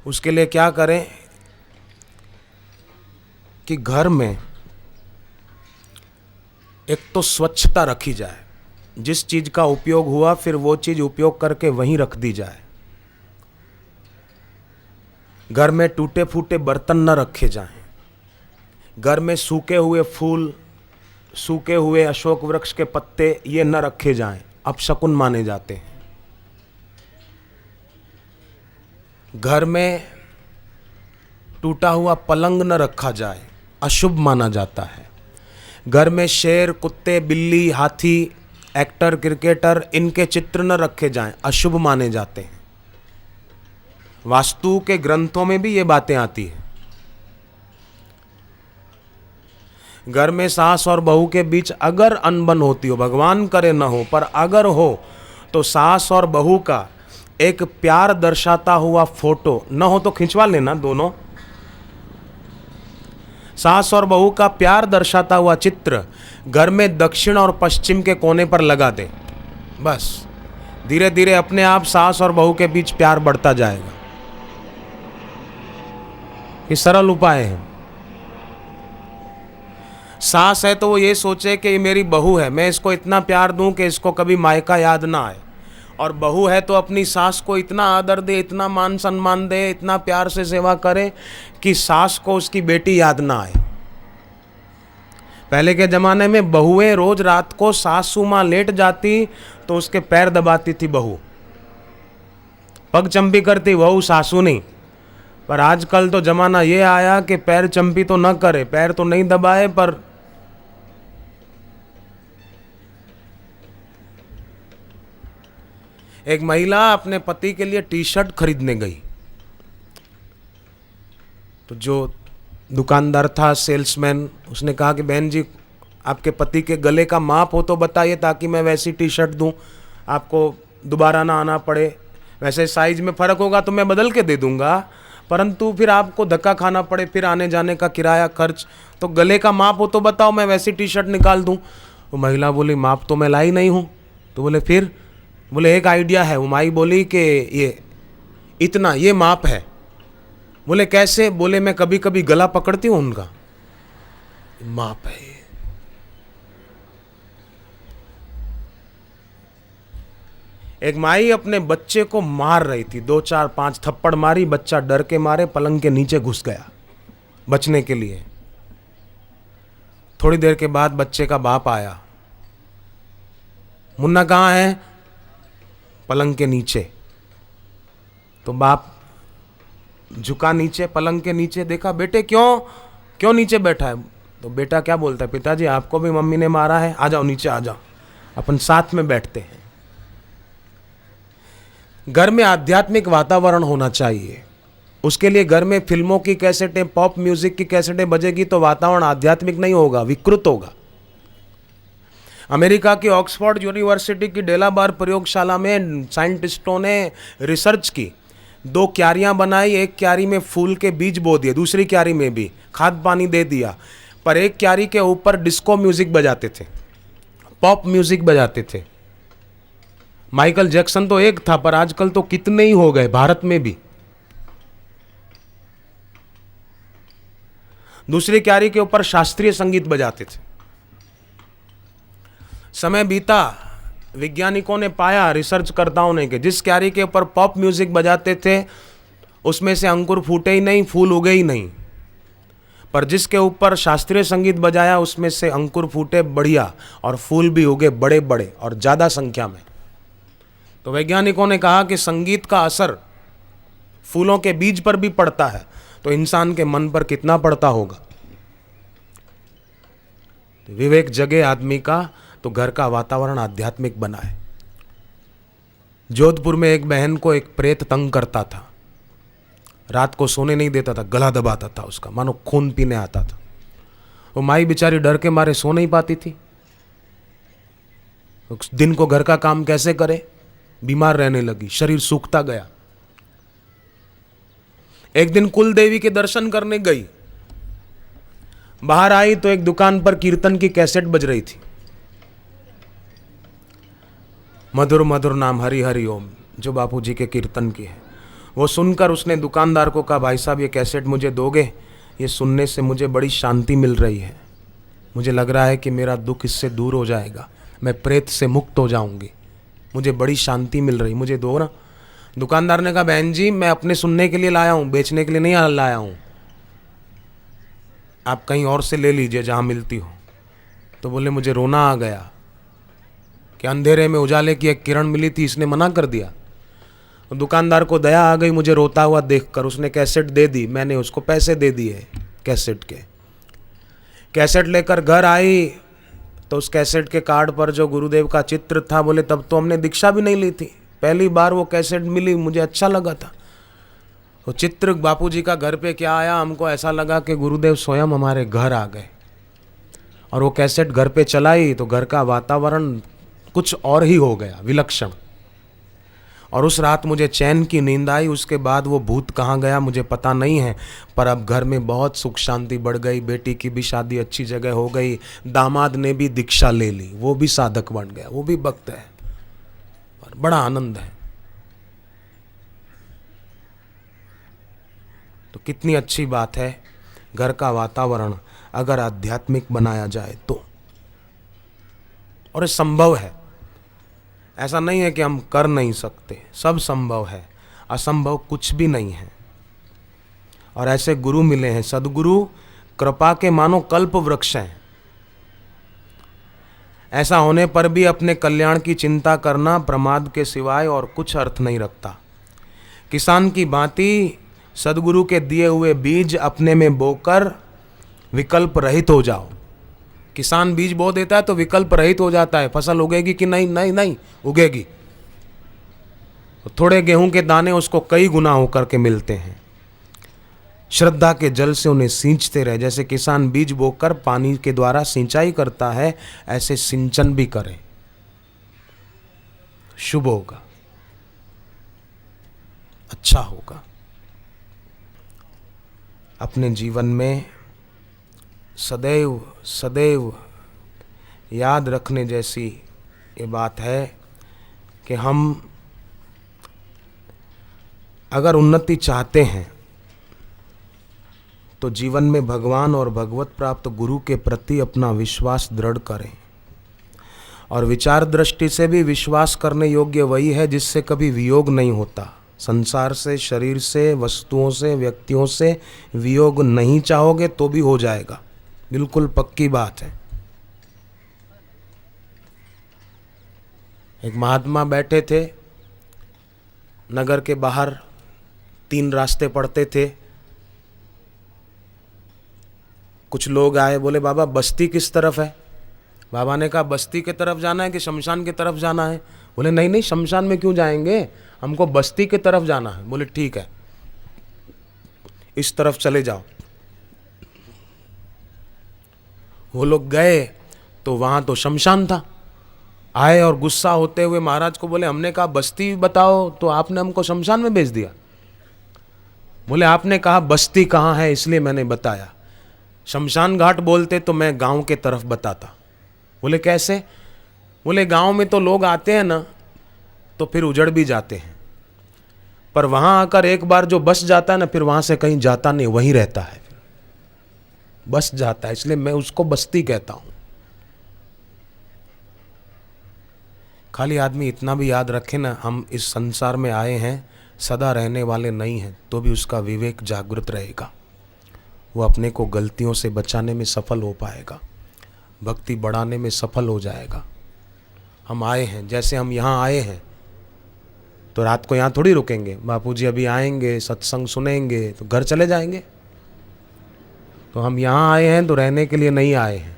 उसके लिए क्या करें कि घर में एक तो स्वच्छता रखी जाए, जिस चीज का उपयोग हुआ फिर वो चीज उपयोग करके वहीं रख दी जाए। घर में टूटे फूटे बर्तन न रखे जाएं। घर में सूखे हुए फूल, सूखे हुए अशोक वृक्ष के पत्ते ये न रखे जाएं, अपशकुन माने जाते हैं। घर में टूटा हुआ पलंग न रखा जाए, अशुभ माना जाता है। घर में शेर, कुत्ते, बिल्ली, हाथी, एक्टर, क्रिकेटर इनके चित्र न रखे जाएं, अशुभ माने जाते हैं। वास्तु के ग्रंथों में भी ये बातें आती हैं। घर में सास और बहू के बीच अगर अनबन होती हो, भगवान करे न हो, पर अगर हो तो सास और बहू का एक प्यार दर्शाता हुआ फोटो न हो तो खिंचवा लेना दोनों। सास और बहू का प्यार दर्शाता हुआ चित्र घर में दक्षिण और पश्चिम के कोने पर लगा दे। बस धीरे धीरे अपने आप सास और बहू के बीच प्यार बढ़ता जाएगा। ये सरल उपाय है। सास है तो वो ये सोचे कि ये मेरी बहू है, मैं इसको इतना प्यार दूं कि इसको कभी मायका याद ना आए। और बहू है तो अपनी सास को इतना आदर दे, इतना मान सम्मान दे, इतना प्यार से सेवा करे कि सास को उसकी बेटी याद ना आए। पहले के जमाने में बहुएं रोज रात को सासू मां लेट जाती तो उसके पैर दबाती थी बहू, पग चंपी करती बहू, सासू नहीं। पर आजकल तो जमाना ये आया कि पैर चंपी तो न करे, पैर तो नहीं दबाए, पर एक महिला अपने पति के लिए टी शर्ट खरीदने गई तो जो दुकानदार था, सेल्समैन, उसने कहा कि बहन जी आपके पति के गले का माप हो तो बताइए ताकि मैं वैसी टी शर्ट दूं, आपको दोबारा ना आना पड़े। वैसे साइज में फ़र्क होगा तो मैं बदल के दे दूंगा, परंतु फिर आपको धक्का खाना पड़े, फिर आने जाने का किराया खर्च, तो गले का माप हो तो बताओ मैं वैसी टी शर्ट निकाल दूं। वो महिला बोली माप तो मैं लाई नहीं हूँ। तो बोले फिर? बोले एक आइडिया है। वो माई बोली कि ये इतना, ये माप है। बोले कैसे? बोले मैं कभी कभी गला पकड़ती हूँ उनका, माप है। एक माई अपने बच्चे को मार रही थी, 2 4 5 थप्पड़ मारी, बच्चा डर के मारे पलंग के नीचे घुस गया बचने के लिए। थोड़ी देर के बाद बच्चे का बाप आया, मुन्ना कहाँ है? पलंग के नीचे। तो बाप झुका नीचे, पलंग के नीचे, देखा बेटे क्यों नीचे बैठा है? तो बेटा क्या बोलता है, पिताजी आपको भी मम्मी ने मारा है, आ जाओ नीचे आ जाओ, अपन साथ में बैठते हैं। घर में आध्यात्मिक वातावरण होना चाहिए। उसके लिए घर में फिल्मों की कैसेटें, पॉप म्यूजिक की कैसेटें बजेगी तो वातावरण आध्यात्मिक नहीं होगा, विकृत होगा। अमेरिका की ऑक्सफोर्ड यूनिवर्सिटी की डेलाबार प्रयोगशाला में साइंटिस्टों ने रिसर्च की, 2 क्यारियां बनाई, एक क्यारी में फूल के बीज बो दिए, दूसरी क्यारी में भी खाद पानी दे दिया, पर एक क्यारी के ऊपर डिस्को म्यूजिक बजाते थे, पॉप म्यूजिक बजाते थे। माइकल जैक्सन तो एक था, पर आजकल तो कितने ही हो गए, भारत में भी। दूसरी क्यारी के ऊपर शास्त्रीय संगीत बजाते थे। समय बीता, वैज्ञानिकों ने पाया, रिसर्चकर्ताओं ने, कि जिस क्यारी के ऊपर पॉप म्यूजिक बजाते थे उसमें से अंकुर फूटे ही नहीं, फूल उगे ही नहीं, पर जिसके ऊपर शास्त्रीय संगीत बजाया उसमें से अंकुर फूटे बढ़िया और फूल भी उगे बड़े बड़े और ज़्यादा संख्या में। तो वैज्ञानिकों ने कहा कि संगीत का असर फूलों के बीज पर भी पड़ता है, तो इंसान के मन पर कितना पड़ता होगा। विवेक जगे आदमी का तो घर का वातावरण आध्यात्मिक बनाए। जोधपुर में एक बहन को एक प्रेत तंग करता था, रात को सोने नहीं देता था, गला दबाता था उसका, मानो खून पीने आता था। वो माई बेचारी डर के मारे सो नहीं पाती थी, दिन को घर का काम कैसे करे, बीमार रहने लगी, शरीर सूखता गया। एक दिन कुल देवी के दर्शन करने गई, बाहर आई तो एक दुकान पर कीर्तन की कैसेट बज रही थी। मधुर मधुर नाम हरि हरि ओम, जो बापूजी के कीर्तन की है। वो सुनकर उसने दुकानदार को कहा, भाई साहब ये कैसेट मुझे दोगे? ये सुनने से मुझे बड़ी शांति मिल रही है, मुझे लग रहा है कि मेरा दुख इससे दूर हो जाएगा, मैं प्रेत से मुक्त हो जाऊंगी, मुझे बड़ी शांति मिल रही, मुझे दो ना। दुकानदार ने कहा, बहन जी मैं अपने सुनने के लिए लाया हूँ, बेचने के लिए नहीं लाया हूँ, आप कहीं और से ले लीजिए जहाँ मिलती हो। तो बोले, मुझे रोना आ गया कि अंधेरे में उजाले की एक किरण मिली थी, इसने मना कर दिया। तो दुकानदार को दया आ गई मुझे रोता हुआ देखकर, उसने कैसेट दे दी, मैंने उसको पैसे दे दिए कैसेट के। कैसेट लेकर घर आई तो उस कैसेट के कार्ड पर जो गुरुदेव का चित्र था, बोले तब तो हमने दीक्षा भी नहीं ली थी, पहली बार वो कैसेट मिली, मुझे अच्छा लगा था। वो चित्र बापूजी का घर पे क्या आया, हमको ऐसा लगा कि गुरुदेव स्वयं हमारे घर आ गए। और वो कैसेट घर पे चलाई तो घर का वातावरण कुछ और ही हो गया, विलक्षण। और उस रात मुझे चैन की नींद आई। उसके बाद वो भूत कहाँ गया मुझे पता नहीं है, पर अब घर में बहुत सुख शांति बढ़ गई, बेटी की भी शादी अच्छी जगह हो गई, दामाद ने भी दीक्षा ले ली, वो भी साधक बन गया, वो भी भक्त है, और बड़ा आनंद है। तो कितनी अच्छी बात है घर का वातावरण अगर आध्यात्मिक बनाया जाए तो। और ये संभव है, ऐसा नहीं है कि हम कर नहीं सकते, सब संभव है, असंभव कुछ भी नहीं है। और ऐसे गुरु मिले हैं, सदगुरु कृपा के मानो कल्प वृक्ष हैं। ऐसा होने पर भी अपने कल्याण की चिंता करना प्रमाद के सिवाय और कुछ अर्थ नहीं रखता। किसान की भांति सदगुरु के दिए हुए बीज अपने में बोकर विकल्प रहित हो जाओ। किसान बीज बो देता है तो विकल्प रहित हो जाता है, फसल उगेगी कि नहीं, नहीं नहीं उगेगी। तो थोड़े गेहूं के दाने उसको कई गुना होकर के मिलते हैं। श्रद्धा के जल से उन्हें सींचते रहे, जैसे किसान बीज बोकर पानी के द्वारा सिंचाई करता है, ऐसे सिंचन भी करें, शुभ होगा, अच्छा होगा। अपने जीवन में सदैव सदैव याद रखने जैसी ये बात है कि हम अगर उन्नति चाहते हैं तो जीवन में भगवान और भगवत प्राप्त गुरु के प्रति अपना विश्वास दृढ़ करें। और विचार दृष्टि से भी विश्वास करने योग्य वही है जिससे कभी वियोग नहीं होता। संसार से, शरीर से, वस्तुओं से, व्यक्तियों से वियोग नहीं चाहोगे तो भी हो जाएगा, बिल्कुल पक्की बात है। एक महात्मा बैठे थे नगर के बाहर, 3 रास्ते पड़ते थे। कुछ लोग आए, बोले बाबा बस्ती किस तरफ है? बाबा ने कहा बस्ती की तरफ जाना है कि शमशान की तरफ जाना है? बोले नहीं नहीं, शमशान में क्यों जाएंगे, हमको बस्ती की तरफ जाना है। बोले ठीक है, इस तरफ चले जाओ। वो लोग गए तो वहां तो शमशान था। आए और गुस्सा होते हुए महाराज को बोले, हमने कहा बस्ती बताओ तो आपने हमको शमशान में भेज दिया। बोले आपने कहा बस्ती कहाँ है इसलिए मैंने बताया, शमशान घाट बोलते तो मैं गांव के तरफ बताता। बोले कैसे? बोले गांव में तो लोग आते हैं ना तो फिर उजड़ भी जाते हैं, पर वहां आकर एक बार जो बस जाता है ना फिर वहां से कहीं जाता नहीं, वहीं रहता है, बस जाता है, इसलिए मैं उसको बस्ती कहता हूं। खाली आदमी इतना भी याद रखे ना, हम इस संसार में आए हैं, सदा रहने वाले नहीं हैं, तो भी उसका विवेक जागृत रहेगा, वो अपने को गलतियों से बचाने में सफल हो पाएगा, भक्ति बढ़ाने में सफल हो जाएगा। हम आए हैं, जैसे हम यहाँ आए हैं तो रात को यहाँ थोड़ी रुकेंगे, बापूजी अभी आएंगे, सत्संग सुनेंगे तो घर चले जाएंगे। तो हम यहाँ आए हैं तो रहने के लिए नहीं आए हैं,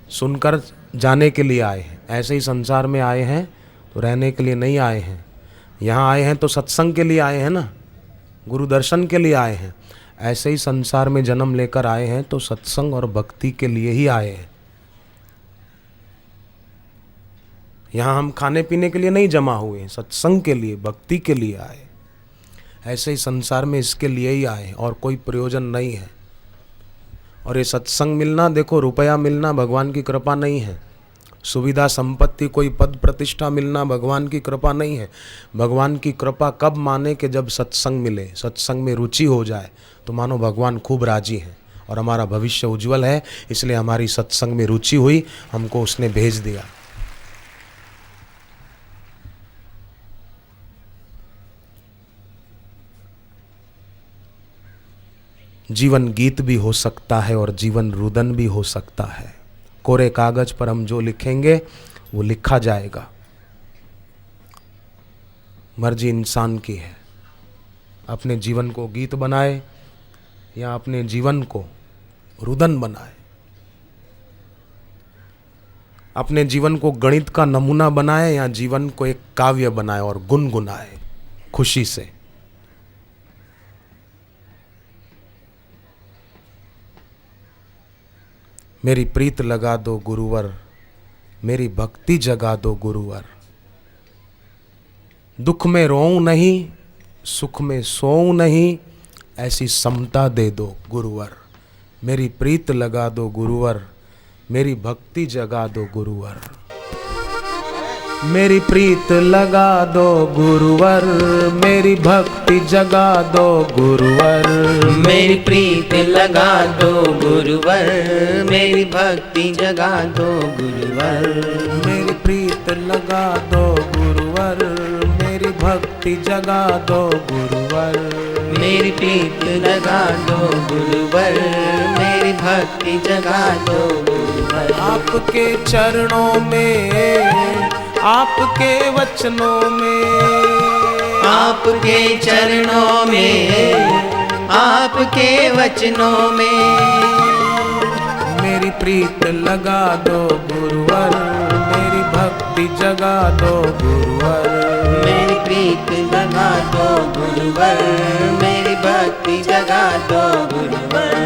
सुनकर जाने के लिए आए हैं। ऐसे ही संसार में आए हैं तो रहने के लिए नहीं आए हैं, यहाँ आए हैं तो सत्संग के लिए आए हैं ना, गुरु दर्शन के लिए आए हैं। ऐसे ही संसार में जन्म लेकर आए हैं तो सत्संग और भक्ति के लिए ही आए हैं। यहाँ हम खाने पीने के लिए नहीं जमा हुए हैं, सत्संग के लिए, भक्ति के लिए आए। ऐसे ही संसार में इसके लिए ही आए और कोई प्रयोजन नहीं है। और ये सत्संग मिलना, देखो रुपया मिलना भगवान की कृपा नहीं है, सुविधा संपत्ति कोई पद प्रतिष्ठा मिलना भगवान की कृपा नहीं है। भगवान की कृपा कब माने कि जब सत्संग मिले, सत्संग में रुचि हो जाए तो मानो भगवान खूब राजी हैं और हमारा भविष्य उज्जवल है। इसलिए हमारी सत्संग में रुचि हुई, हमको उसने भेज दिया। जीवन गीत भी हो सकता है और जीवन रुदन भी हो सकता है। कोरे कागज पर हम जो लिखेंगे वो लिखा जाएगा। मर्जी इंसान की है, अपने जीवन को गीत बनाए या अपने जीवन को रुदन बनाए, अपने जीवन को गणित का नमूना बनाए या जीवन को एक काव्य बनाए और गुनगुनाए खुशी से। मेरी प्रीत लगा दो गुरुवर, मेरी भक्ति जगा दो गुरुवर। दुख में रोऊं नहीं, सुख में सोऊं नहीं, ऐसी समता दे दो गुरुवर। मेरी प्रीत लगा दो गुरुवर, मेरी भक्ति जगा दो गुरुवर। मेरी प्रीत लगा दो गुरुवर, मेरी भक्ति जगा दो गुरुवर। मेरी प्रीत लगा दो गुरुवर, मेरी भक्ति जगा दो गुरुवर। मेरी प्रीत लगा दो गुरुवर, मेरी भक्ति जगा दो गुरुवर। मेरी प्रीत लगा दो गुरुवर, मेरी भक्ति जगा दो गुरुवर। आपके चरणों में, आपके वचनों में, आपके चरणों में, आपके वचनों में। मेरी प्रीत लगा दो गुरुवर, मेरी भक्ति जगा दो गुरुवर। मेरी प्रीत लगा दो गुरुवर, मेरी भक्ति जगा दो गुरुवर।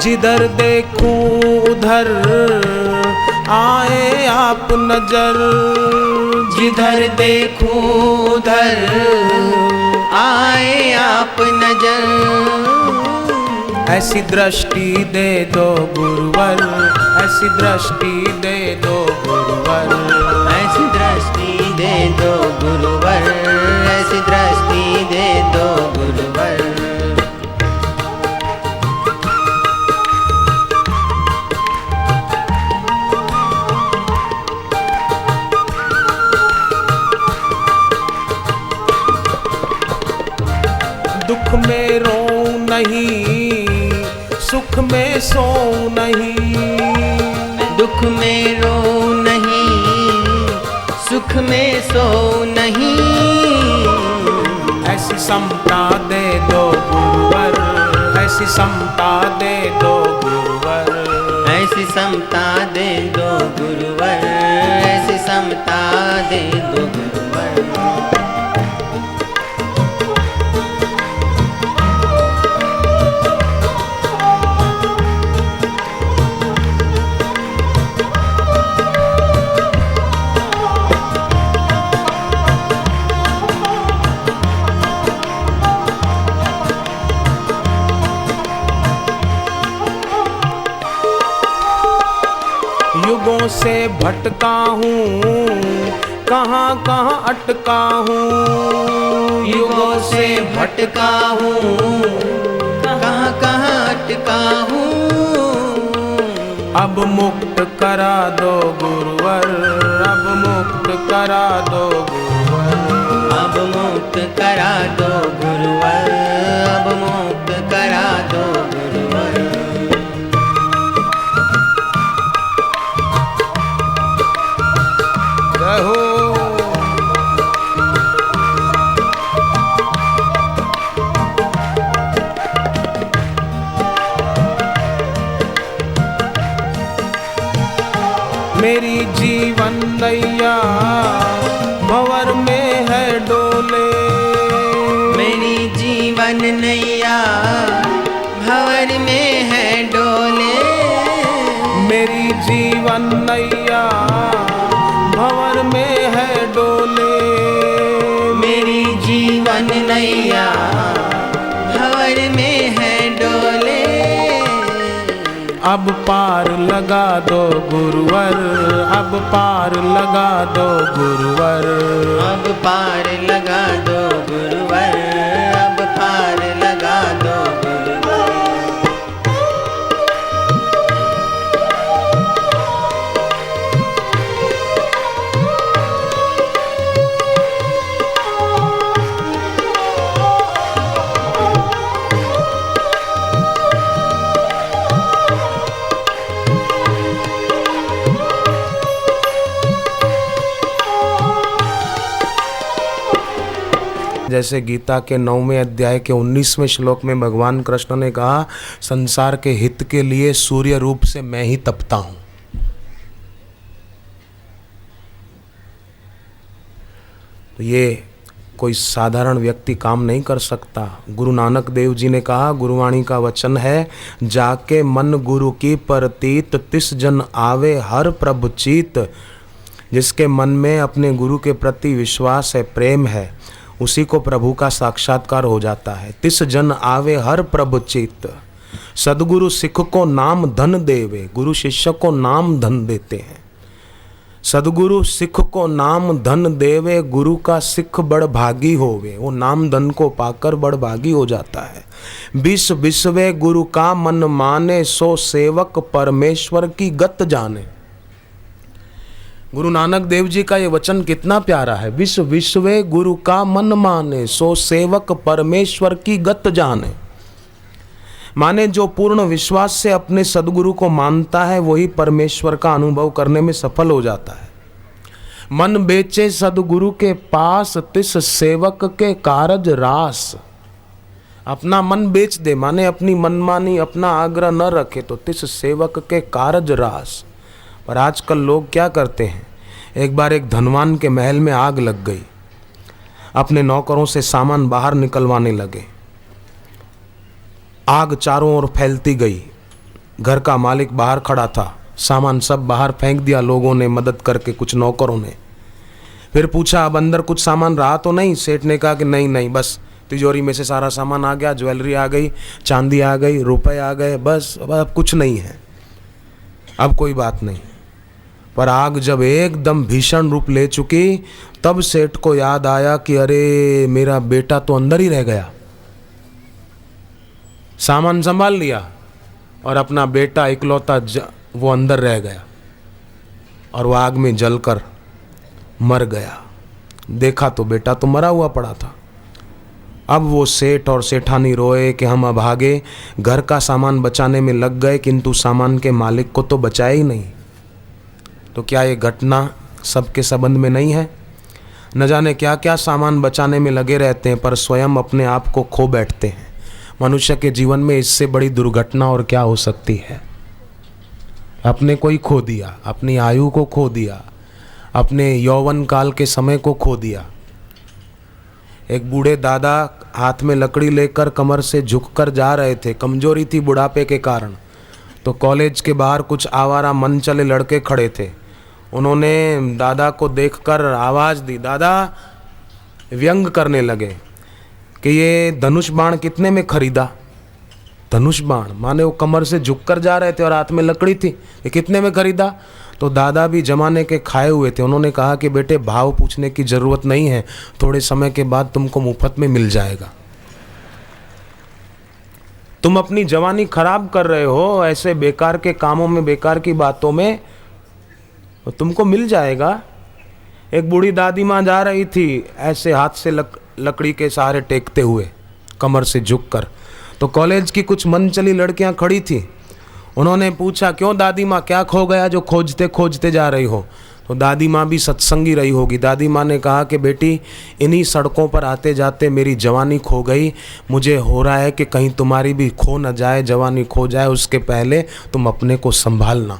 जिधर देखूं उधर आए आप नजर। जिधर देखूं उधर आए आप नजर। ऐसी दृष्टि दे दो गुरुवर, ऐसी दृष्टि दे दो गुरुवर। ऐसी दृष्टि दे दो गुरुवर, ऐसी दृष्टि दे दो गुरुवर। दुख में रोऊं नहीं, सुख में सोऊं नहीं। दुख में रोऊं नहीं, सुख में सोऊं नहीं। ऐसी समता दे दो गुरुवर, ऐसी समता दे दो गुरुवर। ऐसी समता दे दो गुरुवर, ऐसी समता दे दो गुरुवर। युगों से भटका हूँ, कहाँ कहाँ अटका हूँ। युगों से भटका हूँ, कहाँ कहाँ अटका हूँ। अब मुक्त करा दो गुरुवर, अब मुक्त करा दो गुरुवर। अब मुक्त करा दो गुरुवर, अब मुक्त करा दो गुरुवर। जय हो। मेरी जीवन नैया भंवर में है डोले। जीवन नैया भंवर में है डोले। मेरी जीवन नैया भंवर में है डोले। मेरी जीवन नैया भंवर में है डोले। अब पार लगा दो गुरुवर, अब पार लगा दो गुरुवर। अब पार लगा दो गुरुवर, अब पार लगा दो गुरुवर। जैसे गीता के 9वें अध्याय के 19वें श्लोक में भगवान कृष्ण ने कहा, संसार के हित के लिए सूर्य रूप से मैं ही तपता हूं। तो ये कोई साधारण व्यक्ति काम नहीं कर सकता। गुरु नानक देव जी ने कहा, गुरुवाणी का वचन है, जाके मन गुरु की परतीत तिस जन आवे हर प्रभु चीत। जिसके मन में अपने गुरु के प्रति विश्वास है, प्रेम है, उसी को प्रभु का साक्षात्कार हो जाता है। तिस जन आवे हर प्रभु चित। सदगुरु सिख को नाम धन देवे। गुरु शिष्य को नाम धन देते हैं। सदगुरु सिख को नाम धन देवे, गुरु का सिख बड़ भागी होवे। वो नाम धन को पाकर बड़ भागी हो जाता है। विश्व विश्वे गुरु का मन माने, सो सेवक परमेश्वर की गत जाने। गुरु नानक देव जी का ये वचन कितना प्यारा है। विश्व विश्वे गुरु का मन माने, सो सेवक परमेश्वर की गत जाने। माने जो पूर्ण विश्वास से अपने सदगुरु को मानता है, वही परमेश्वर का अनुभव करने में सफल हो जाता है। मन बेचे सदगुरु के पास, तिस सेवक के कारज रास। अपना मन बेच दे, माने अपनी मनमानी, अपना आग्रह न रखे, तो तिस सेवक के कारज रास। पर आजकल लोग क्या करते हैं, एक बार एक धनवान के महल में आग लग गई। अपने नौकरों से सामान बाहर निकलवाने लगे। आग चारों ओर फैलती गई। घर का मालिक बाहर खड़ा था, सामान सब बाहर फेंक दिया लोगों ने मदद करके, कुछ नौकरों ने। फिर पूछा, अब अंदर कुछ सामान रहा तो नहीं? सेठ ने कहा कि नहीं नहीं, बस तिजोरी में से सारा सामान आ गया, ज्वेलरी आ गई, चांदी आ गई, रुपए आ गए, बस अब कुछ नहीं है, अब कोई बात नहीं। पर आग जब एकदम भीषण रूप ले चुकी, तब सेठ को याद आया कि अरे मेरा बेटा तो अंदर ही रह गया। सामान संभाल लिया और अपना बेटा इकलौता वो अंदर रह गया और वो आग में जलकर मर गया। देखा तो बेटा तो मरा हुआ पड़ा था। अब वो सेठ और सेठानी रोए कि हम अभागे घर का सामान बचाने में लग गए, किंतु सामान के मालिक को तो बचाया ही नहीं। तो क्या ये घटना सबके संबंध में नहीं है? न जाने क्या क्या सामान बचाने में लगे रहते हैं, पर स्वयं अपने आप को खो बैठते हैं। मनुष्य के जीवन में इससे बड़ी दुर्घटना और क्या हो सकती है? अपने को ही खो दिया, अपनी आयु को खो दिया, अपने यौवन काल के समय को खो दिया। एक बूढ़े दादा हाथ में लकड़ी लेकर कमर से झुककर जा रहे थे, कमजोरी थी बुढ़ापे के कारण। तो कॉलेज के बाहर कुछ आवारा मन चले लड़के खड़े थे। उन्होंने दादा को देखकर आवाज़ दी, दादा व्यंग करने लगे कि ये धनुष बाण कितने में खरीदा? धनुष बाण माने वो कमर से झुककर जा रहे थे और हाथ में लकड़ी थी, ये कितने में खरीदा? तो दादा भी जमाने के खाए हुए थे। उन्होंने कहा कि बेटे भाव पूछने की ज़रूरत नहीं है, थोड़े समय के बाद तुमको मुफ्त में मिल जाएगा। तुम अपनी जवानी खराब कर रहे हो ऐसे बेकार के कामों में, बेकार की बातों में, तो तुमको मिल जाएगा। एक बूढ़ी दादी माँ जा रही थी ऐसे हाथ से लकड़ी के सहारे टेकते हुए, कमर से झुककर। तो कॉलेज की कुछ मनचली लड़कियां खड़ी थी। उन्होंने पूछा, क्यों दादी माँ, क्या खो गया जो खोजते खोजते जा रही हो? तो दादी माँ भी सत्संगी रही होगी। दादी माँ ने कहा कि बेटी, इन्हीं सड़कों पर आते जाते मेरी जवानी खो गई। मुझे हो रहा है कि कहीं तुम्हारी भी खो न जाए, जवानी खो जाए, उसके पहले तुम अपने को संभालना।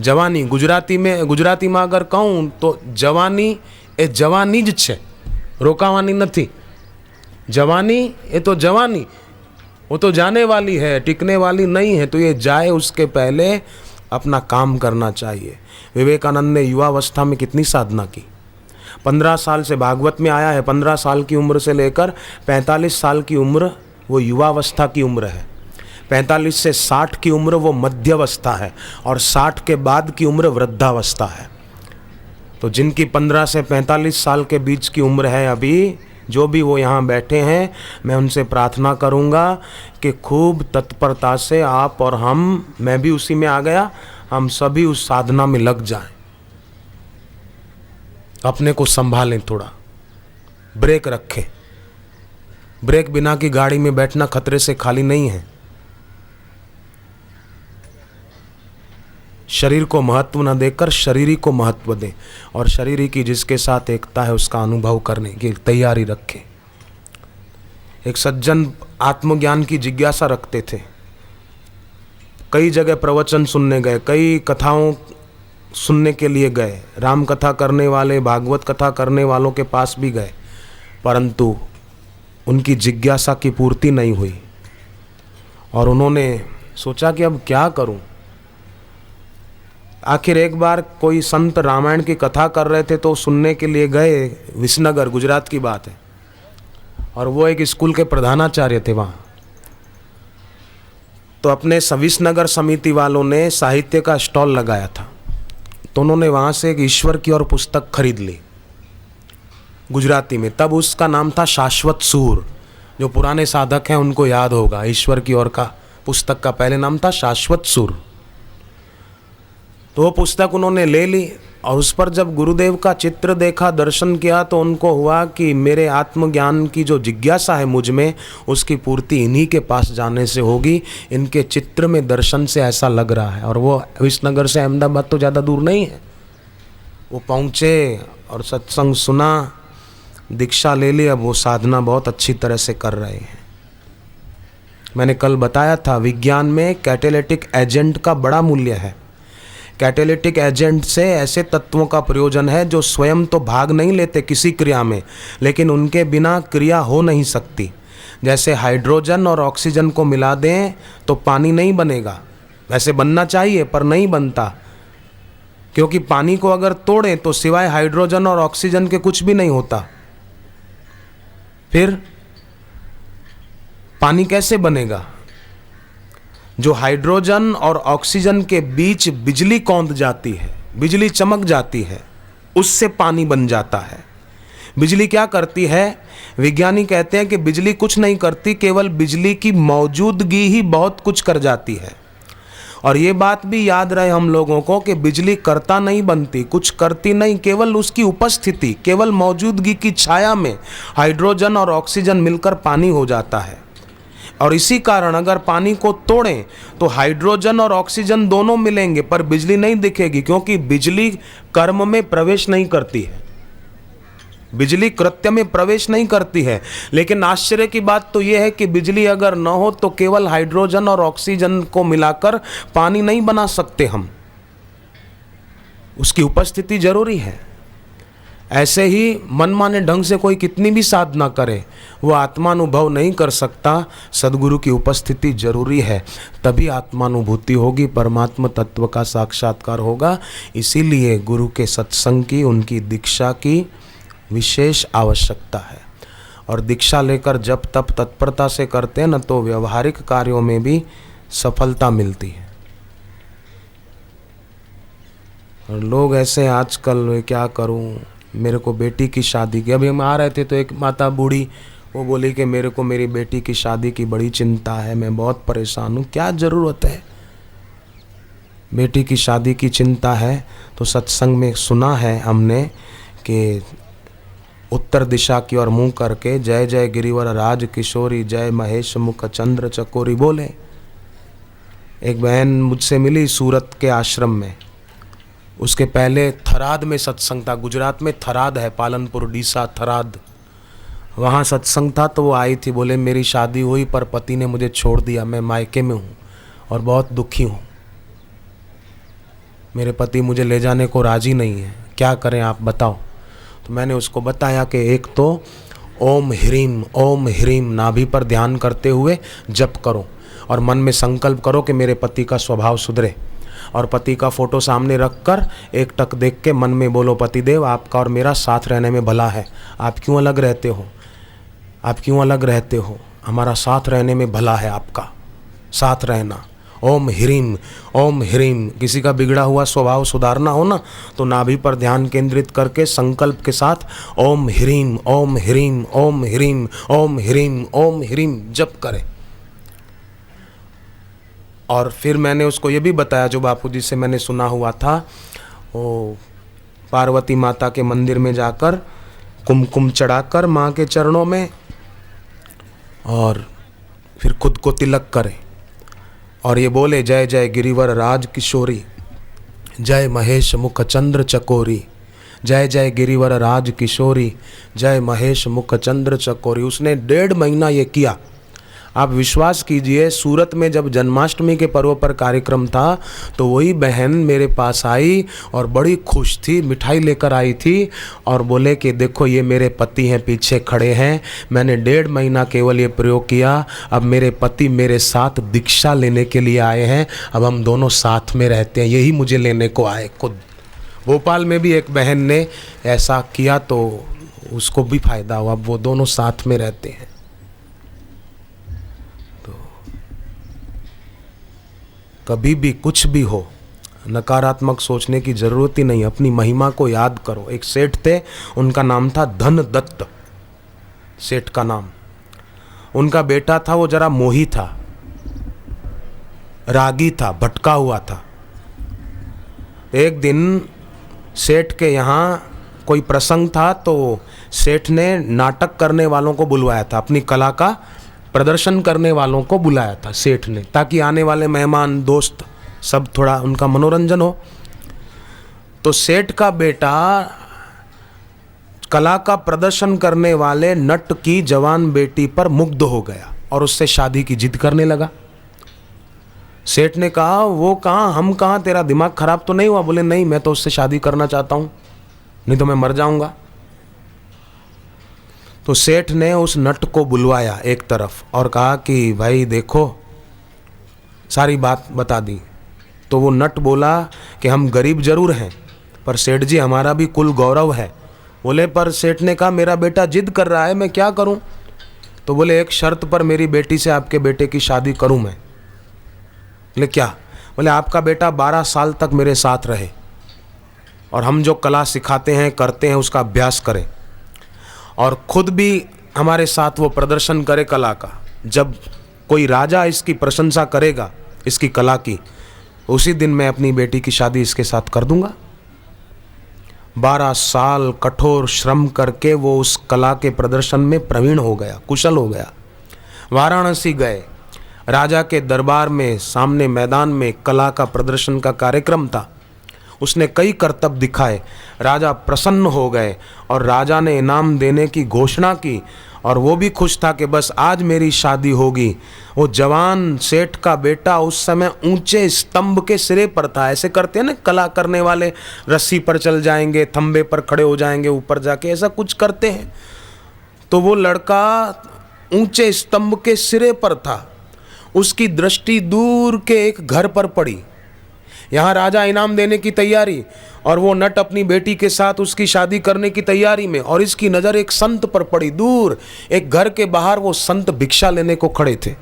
जवानी गुजराती में अगर कहूँ तो जवानी ए जवानी ज छे, रोकावानी नहीं। जवानी ये तो जवानी, वो तो जाने वाली है, टिकने वाली नहीं है। तो ये जाए उसके पहले अपना काम करना चाहिए। विवेकानंद ने युवावस्था में कितनी साधना की। 15 साल से भागवत में आया है, 15 साल की उम्र से लेकर 45 साल की उम्र वो युवावस्था की उम्र है। 45 से 60 की उम्र वो मध्यावस्था है और 60 के बाद की उम्र वृद्धावस्था है। तो जिनकी 15 से 45 साल के बीच की उम्र है अभी, जो भी वो यहाँ बैठे हैं, मैं उनसे प्रार्थना करूँगा कि खूब तत्परता से आप और हम, मैं भी उसी में आ गया, हम सभी उस साधना में लग जाएं। अपने को संभालें, थोड़ा ब्रेक रखें। ब्रेक बिना की गाड़ी में बैठना खतरे से खाली नहीं है। शरीर को महत्व न देकर शरीरी को महत्व दें और शरीरी की जिसके साथ एकता है उसका अनुभव करने की तैयारी रखें। एक सज्जन आत्मज्ञान की जिज्ञासा रखते थे, कई जगह प्रवचन सुनने गए, कई कथाओं सुनने के लिए गए, राम कथा करने वाले, भागवत कथा करने वालों के पास भी गए, परंतु उनकी जिज्ञासा की पूर्ति नहीं हुई और उन्होंने सोचा कि अब क्या करूं। आखिर एक बार कोई संत रामायण की कथा कर रहे थे तो सुनने के लिए गए, विसनगर, गुजरात की बात है, और वो एक स्कूल के प्रधानाचार्य थे वहाँ। तो अपने विसनगर समिति वालों ने साहित्य का स्टॉल लगाया था, तो उन्होंने वहाँ से एक ईश्वर की ओर पुस्तक खरीद ली गुजराती में। तब उसका नाम था शाश्वत सूर। जो पुराने साधक हैं उनको याद होगा, ईश्वर की ओर का पुस्तक का पहले नाम था शाश्वत सूर। तो वो पुस्तक उन्होंने ले ली और उस पर जब गुरुदेव का चित्र देखा, दर्शन किया, तो उनको हुआ कि मेरे आत्मज्ञान की जो जिज्ञासा है मुझ में, उसकी पूर्ति इन्हीं के पास जाने से होगी। इनके चित्र में दर्शन से ऐसा लग रहा है। और वो विसनगर से अहमदाबाद तो ज़्यादा दूर नहीं है। वो पहुँचे और सत्संग सुना, दीक्षा ले ली। अब वो साधना बहुत अच्छी तरह से कर रहे हैं। मैंने कल बताया था, विज्ञान में कैटेलिटिक एजेंट का बड़ा मूल्य है। कैटेलिटिक एजेंट से ऐसे तत्वों का प्रयोजन है जो स्वयं तो भाग नहीं लेते किसी क्रिया में, लेकिन उनके बिना क्रिया हो नहीं सकती। जैसे हाइड्रोजन और ऑक्सीजन को मिला दें तो पानी नहीं बनेगा, वैसे बनना चाहिए पर नहीं बनता, क्योंकि पानी को अगर तोड़ें तो सिवाय हाइड्रोजन और ऑक्सीजन के कुछ भी नहीं होता। फिर पानी कैसे बनेगा? जो हाइड्रोजन और ऑक्सीजन के बीच बिजली कौंध जाती है, बिजली चमक जाती है, उससे पानी बन जाता है। बिजली क्या करती है? विज्ञानी कहते हैं कि बिजली कुछ नहीं करती, केवल बिजली की मौजूदगी ही बहुत कुछ कर जाती है। और ये बात भी याद रहे हम लोगों को कि बिजली करता नहीं बनती, कुछ करती नहीं, केवल उसकी उपस्थिति, केवल मौजूदगी की छाया में हाइड्रोजन और ऑक्सीजन मिलकर पानी हो जाता है। और इसी कारण अगर पानी को तोड़ें तो हाइड्रोजन और ऑक्सीजन दोनों मिलेंगे पर बिजली नहीं दिखेगी, क्योंकि बिजली कर्म में प्रवेश नहीं करती है, बिजली कृत्य में प्रवेश नहीं करती है। लेकिन आश्चर्य की बात तो यह है कि बिजली अगर न हो तो केवल हाइड्रोजन और ऑक्सीजन को मिलाकर पानी नहीं बना सकते हम, उसकी उपस्थिति जरूरी है। ऐसे ही मनमाने ढंग से कोई कितनी भी साधना करे, वो आत्मानुभव नहीं कर सकता। सदगुरु की उपस्थिति जरूरी है, तभी आत्मानुभूति होगी, परमात्मा तत्व का साक्षात्कार होगा। इसीलिए गुरु के सत्संग की, उनकी दीक्षा की विशेष आवश्यकता है। और दीक्षा लेकर जब तप तत्परता से करते हैं न, तो व्यवहारिक कार्यों में भी सफलता मिलती है। और लोग ऐसे आजकल, क्या करूं, मेरे को बेटी की शादी की, अभी हम आ रहे थे तो एक माता बूढ़ी वो बोली कि मेरे को मेरी बेटी की शादी की बड़ी चिंता है, मैं बहुत परेशान हूँ। क्या ज़रूरत है? बेटी की शादी की चिंता है तो सत्संग में सुना है हमने कि उत्तर दिशा की ओर मुंह करके जय जय गिरिवर राज किशोरी, जय महेश मुख चंद्र चकोरी बोले। एक बहन मुझसे मिली सूरत के आश्रम में, उसके पहले थराद में सत्संग था। गुजरात में थराद है, पालनपुर, डीसा, थराद, वहाँ सत्संग था। तो वो आई थी, बोले मेरी शादी हुई पर पति ने मुझे छोड़ दिया, मैं मायके में हूँ और बहुत दुखी हूँ, मेरे पति मुझे ले जाने को राजी नहीं है, क्या करें आप बताओ। तो मैंने उसको बताया कि एक तो ओम ह्रीम नाभि पर ध्यान करते हुए जप करो और मन में संकल्प करो कि मेरे पति का स्वभाव सुधरे। और पति का फोटो सामने रखकर एक टक देख के मन में बोलो, पतिदेव आपका और मेरा साथ रहने में भला है, आप क्यों अलग रहते हो, आप क्यों अलग रहते हो, हमारा साथ रहने में भला है, आपका साथ रहना। ओम ह्रीम। किसी का बिगड़ा हुआ स्वभाव सुधारना हो ना तो नाभि पर ध्यान केंद्रित करके संकल्प के साथ ओम ह्रीम ओम ह्रीम ओम ह्रीम ओम ह्रीम ओम ह्रीम जप करें। और फिर मैंने उसको ये भी बताया जो बापूजी से मैंने सुना हुआ था, वो पार्वती माता के मंदिर में जाकर कुमकुम चढ़ाकर माँ के चरणों में और फिर खुद को तिलक करे और ये बोले, जय जय गिरिवर राज किशोरी, जय महेश मुख चंद्र चकोरी, जय जय गिरिवर राज किशोरी, जय महेश मुख चंद्र चकोरी। उसने 1.5 महीना ये किया। आप विश्वास कीजिए, सूरत में जब जन्माष्टमी के पर्व पर कार्यक्रम था तो वही बहन मेरे पास आई और बड़ी खुश थी, मिठाई लेकर आई थी और बोले कि देखो ये मेरे पति हैं, पीछे खड़े हैं, मैंने 1.5 महीना केवल ये प्रयोग किया, अब मेरे पति मेरे साथ दीक्षा लेने के लिए आए हैं, अब हम दोनों साथ में रहते हैं, यही मुझे लेने को आए। खुद भोपाल में भी एक बहन ने ऐसा किया तो उसको भी फायदा हुआ, अब वो दोनों साथ में रहते हैं। कभी भी कुछ भी हो नकारात्मक सोचने की जरूरत ही नहीं, अपनी महिमा को याद करो। एक सेठ थे, उनका नाम था धन दत्त, सेठ का नाम। उनका बेटा था, वो जरा मोही था, रागी था, भटका हुआ था। एक दिन सेठ के यहाँ कोई प्रसंग था तो सेठ ने नाटक करने वालों को बुलवाया था, अपनी कला का प्रदर्शन करने वालों को बुलाया था सेठ ने, ताकि आने वाले मेहमान दोस्त सब थोड़ा उनका मनोरंजन हो। तो सेठ का बेटा कला का प्रदर्शन करने वाले नट की जवान बेटी पर मुग्ध हो गया और उससे शादी की जिद करने लगा। सेठ ने कहा, वो कहाँ, हम कहाँ, तेरा दिमाग खराब तो नहीं हुआ? बोले नहीं, मैं तो उससे शादी करना चाहता हूँ, नहीं तो मैं मर जाऊंगा। तो सेठ ने उस नट को बुलवाया एक तरफ और कहा कि भाई देखो, सारी बात बता दी। तो वो नट बोला कि हम गरीब जरूर हैं पर सेठ जी हमारा भी कुल गौरव है। बोले पर सेठ ने कहा मेरा बेटा जिद कर रहा है, मैं क्या करूं? तो बोले एक शर्त पर मेरी बेटी से आपके बेटे की शादी करूं मैं। बोले क्या? बोले आपका बेटा 12 साल तक मेरे साथ रहे और हम जो कला सिखाते हैं करते हैं उसका अभ्यास करे और खुद भी हमारे साथ वो प्रदर्शन करे कला का। जब कोई राजा इसकी प्रशंसा करेगा इसकी कला की, उसी दिन मैं अपनी बेटी की शादी इसके साथ कर दूंगा। 12 साल कठोर श्रम करके वो उस कला के प्रदर्शन में प्रवीण हो गया, कुशल हो गया। वाराणसी गए, राजा के दरबार में सामने मैदान में कला का प्रदर्शन का कार्यक्रम था। उसने कई करतब दिखाए, राजा प्रसन्न हो गए और राजा ने इनाम देने की घोषणा की और वो भी खुश था कि बस आज मेरी शादी होगी। वो जवान सेठ का बेटा उस समय ऊंचे स्तंभ के सिरे पर था। ऐसे करते हैं ना कला करने वाले, रस्सी पर चल जाएंगे, थंबे पर खड़े हो जाएंगे, ऊपर जाके ऐसा कुछ करते हैं। तो वो लड़का ऊंचे स्तंभ के सिरे पर था। उसकी दृष्टि दूर के एक घर पर पड़ी। यहाँ राजा इनाम देने की तैयारी और वो नट अपनी बेटी के साथ उसकी शादी करने की तैयारी में, और इसकी नज़र एक संत पर पड़ी। दूर एक घर के बाहर वो संत भिक्षा लेने को खड़े थे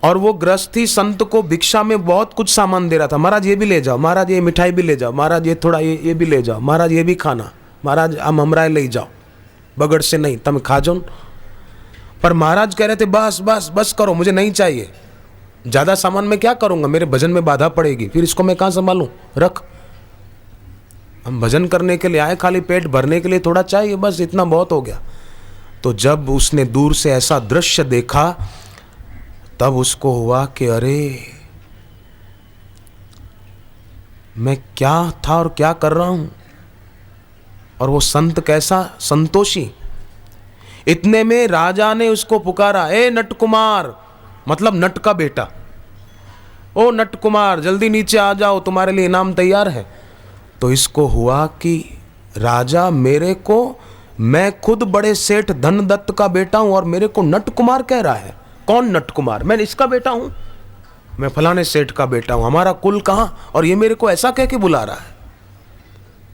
और वो गृहस्थी संत को भिक्षा में बहुत कुछ सामान दे रहा था। महाराज ये भी ले जाओ, महाराज ये मिठाई भी ले जाओ, महाराज ये थोड़ा ये भी ले जाओ, महाराज ये भी खाना, महाराज हम हमरा ले जाओ, बगड़ से नहीं तम खा जाओ। पर महाराज कह रहे थे बस बस बस करो, मुझे नहीं चाहिए, ज़्यादा सामान मैं क्या करूँगा, मेरे भजन में बाधा पड़ेगी, फिर इसको मैं कहाँ संभालूँ, रख। हम भजन करने के लिए आए, खाली पेट भरने के लिए थोड़ा चाहिए, बस इतना बहुत हो गया। तो जब उसने दूर से ऐसा दृश्य देखा तब उसको हुआ कि अरे मैं क्या था और क्या कर रहा हूँ। और वो संत कैसा संतोषी। इतने में राजा ने उसको पुकारा, ए नट कुमार, मतलब नट का बेटा, ओ नट कुमार जल्दी नीचे आ जाओ, तुम्हारे लिए इनाम तैयार है। तो इसको हुआ कि राजा मेरे को मैं खुद बड़े सेठ धन दत्त का बेटा हूं और मेरे को नट कुमार कह रहा है। कौन नट कुमार? मैं इसका बेटा हूं, मैं फलाने सेठ का बेटा हूं, हमारा कुल कहां, और ये मेरे को ऐसा कह के बुला रहा है।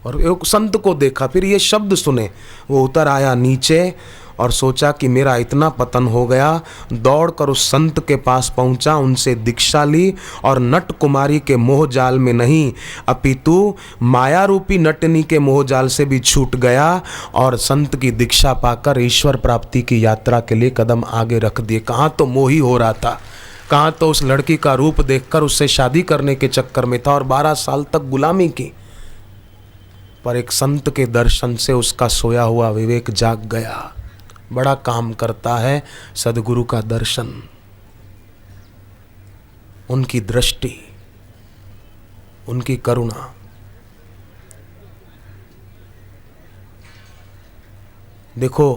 और एक संत को देखा, फिर ये शब्द सुने, वो उतर आया नीचे और सोचा कि मेरा इतना पतन हो गया। दौड़कर उस संत के पास पहुंचा, उनसे दीक्षा ली और नट कुमारी के मोह जाल में नहीं अपितु माया रूपी नटनी के मोह जाल से भी छूट गया और संत की दीक्षा पाकर ईश्वर प्राप्ति की यात्रा के लिए कदम आगे रख दिए। कहाँ तो मोही हो रहा था, कहाँ तो उस लड़की का रूप देखकर उससे शादी करने के चक्कर में था और 12 साल तक गुलामी की। पर एक संत के दर्शन से उसका सोया हुआ विवेक जाग गया। बड़ा काम करता है सदगुरु का दर्शन, उनकी दृष्टि, उनकी करुणा। देखो,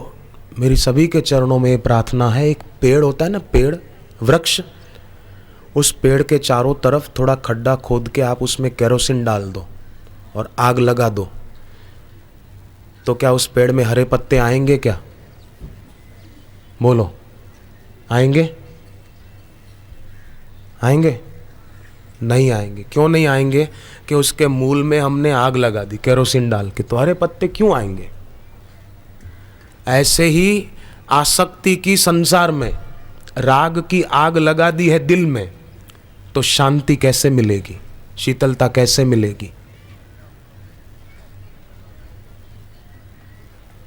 मेरी सभी के चरणों में प्रार्थना है, एक पेड़ होता है ना, पेड़, वृक्ष, उस पेड़ के चारों तरफ थोड़ा खड्डा खोद के आप उसमें केरोसिन डाल दो और आग लगा दो, तो क्या उस पेड़ में हरे पत्ते आएंगे क्या? बोलो, आएंगे? आएंगे? नहीं आएंगे। क्यों नहीं आएंगे? कि उसके मूल में हमने आग लगा दी केरोसिन डाल के, तो हरे पत्ते क्यों आएंगे? ऐसे ही आसक्ति की संसार में राग की आग लगा दी है दिल में, तो शांति कैसे मिलेगी, शीतलता कैसे मिलेगी?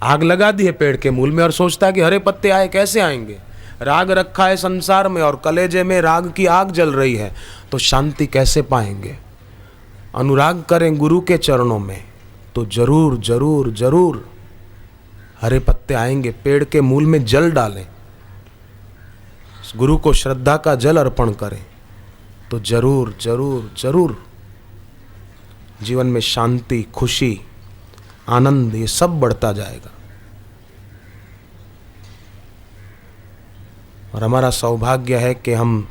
आग लगा दी है पेड़ के मूल में और सोचता है कि हरे पत्ते आए, कैसे आएंगे? राग रखा है संसार में और कलेजे में राग की आग जल रही है, तो शांति कैसे पाएंगे? अनुराग करें गुरु के चरणों में तो जरूर जरूर जरूर हरे पत्ते आएंगे। पेड़ के मूल में जल डालें, गुरु को श्रद्धा का जल अर्पण करें, तो जरूर जरूर जरूर जीवन में शांति, खुशी, आनंद, ये सब बढ़ता जाएगा। और हमारा सौभाग्य है कि हम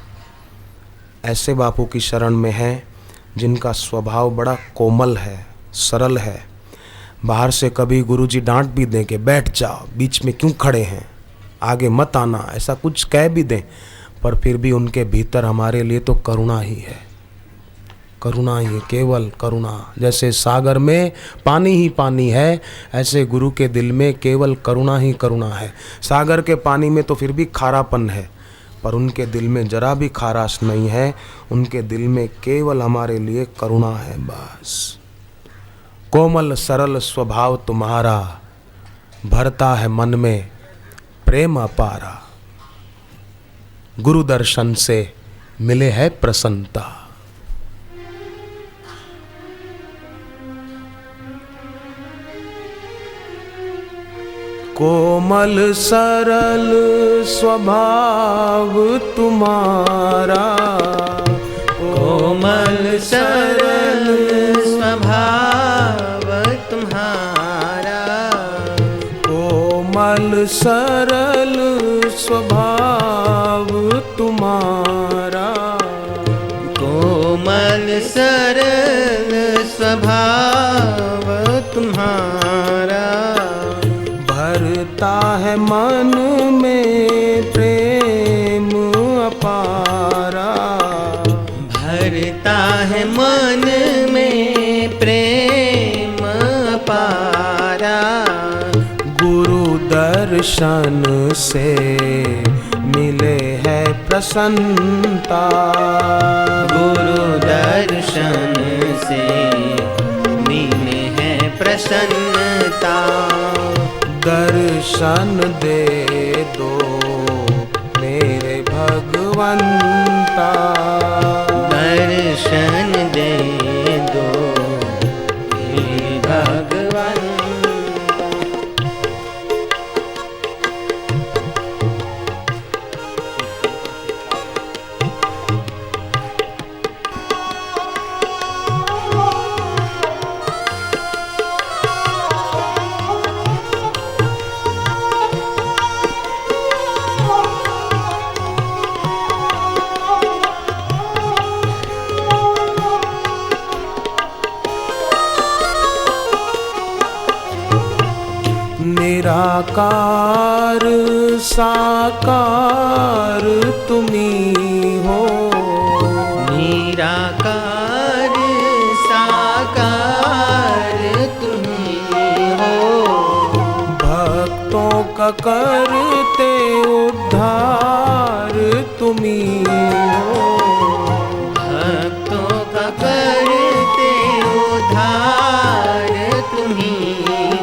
ऐसे बापू की शरण में हैं जिनका स्वभाव बड़ा कोमल है, सरल है। बाहर से कभी गुरुजी डांट भी दें कि बैठ जाओ, बीच में क्यों खड़े हैं, आगे मत आना, ऐसा कुछ कह भी दें, पर फिर भी उनके भीतर हमारे लिए तो करुणा ही है, करुणा ही है, केवल करुणा। जैसे सागर में पानी ही पानी है, ऐसे गुरु के दिल में केवल करुणा ही करुणा है। सागर के पानी में तो फिर भी खारापन है, पर उनके दिल में जरा भी खाराश नहीं है, उनके दिल में केवल हमारे लिए करुणा है बस। कोमल सरल स्वभाव तुम्हारा, भरता है मन में प्रेम अपारा, गुरु दर्शन से मिले है प्रसन्नता। कोमल सरल स्वभाव तुम्हारा, कोमल सरल स्वभाव तुम्हारा, कोमल सरल स्वभाव तुम्हारा, कोमल सरल स्वभाव तुम्हारा, भरता है मन में प्रेम अपारा, भरता है मन में प्रेम अपारा, गुरु दर्शन से मिले है प्रसन्नता, गुरु दर्शन से मिले है प्रसन्नता, दर्शन दे दो मेरे भगवंता, दर्शन दे दो हे भगवान। निराकार साकार तुम्ही हो, निराकार साकार तुम्ही हो, भक्तों का करते उद्धार तुम्ही हो, भक्तों का करते उद्धार तुम्ही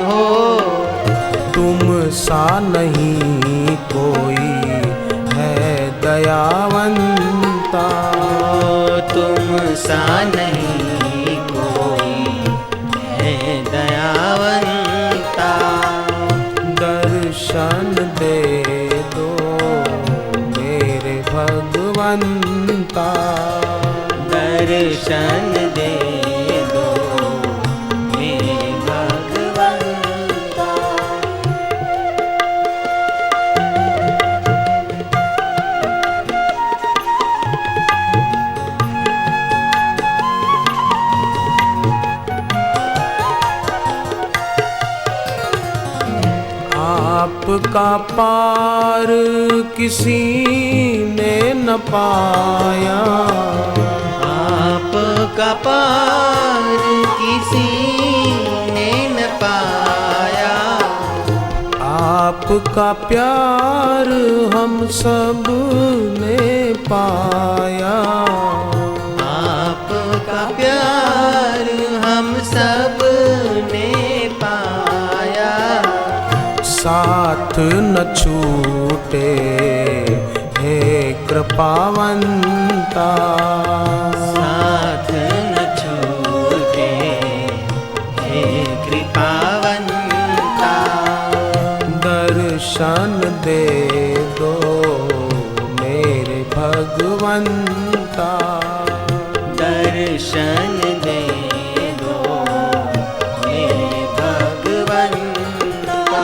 हो, तुम सा नहीं कोई है दयावंता, तुम सा नहीं कोई है दयावंता, दर्शन दे दो मेरे भगवंता, दर्शन दे दो मेरे भगवंता। आपका पार किसी ने न पाया, आपका पार किसी ने न पाया, आपका प्यार हम सब ने पाया, आपका प्यार हम सब ने पाया, साथ न छूटे हे कृपावंता, साथ न छूटे हे कृपावंता, दर्शन दे दो मेरे भगवंता, दर्शन दे दो मेरे भगवंता।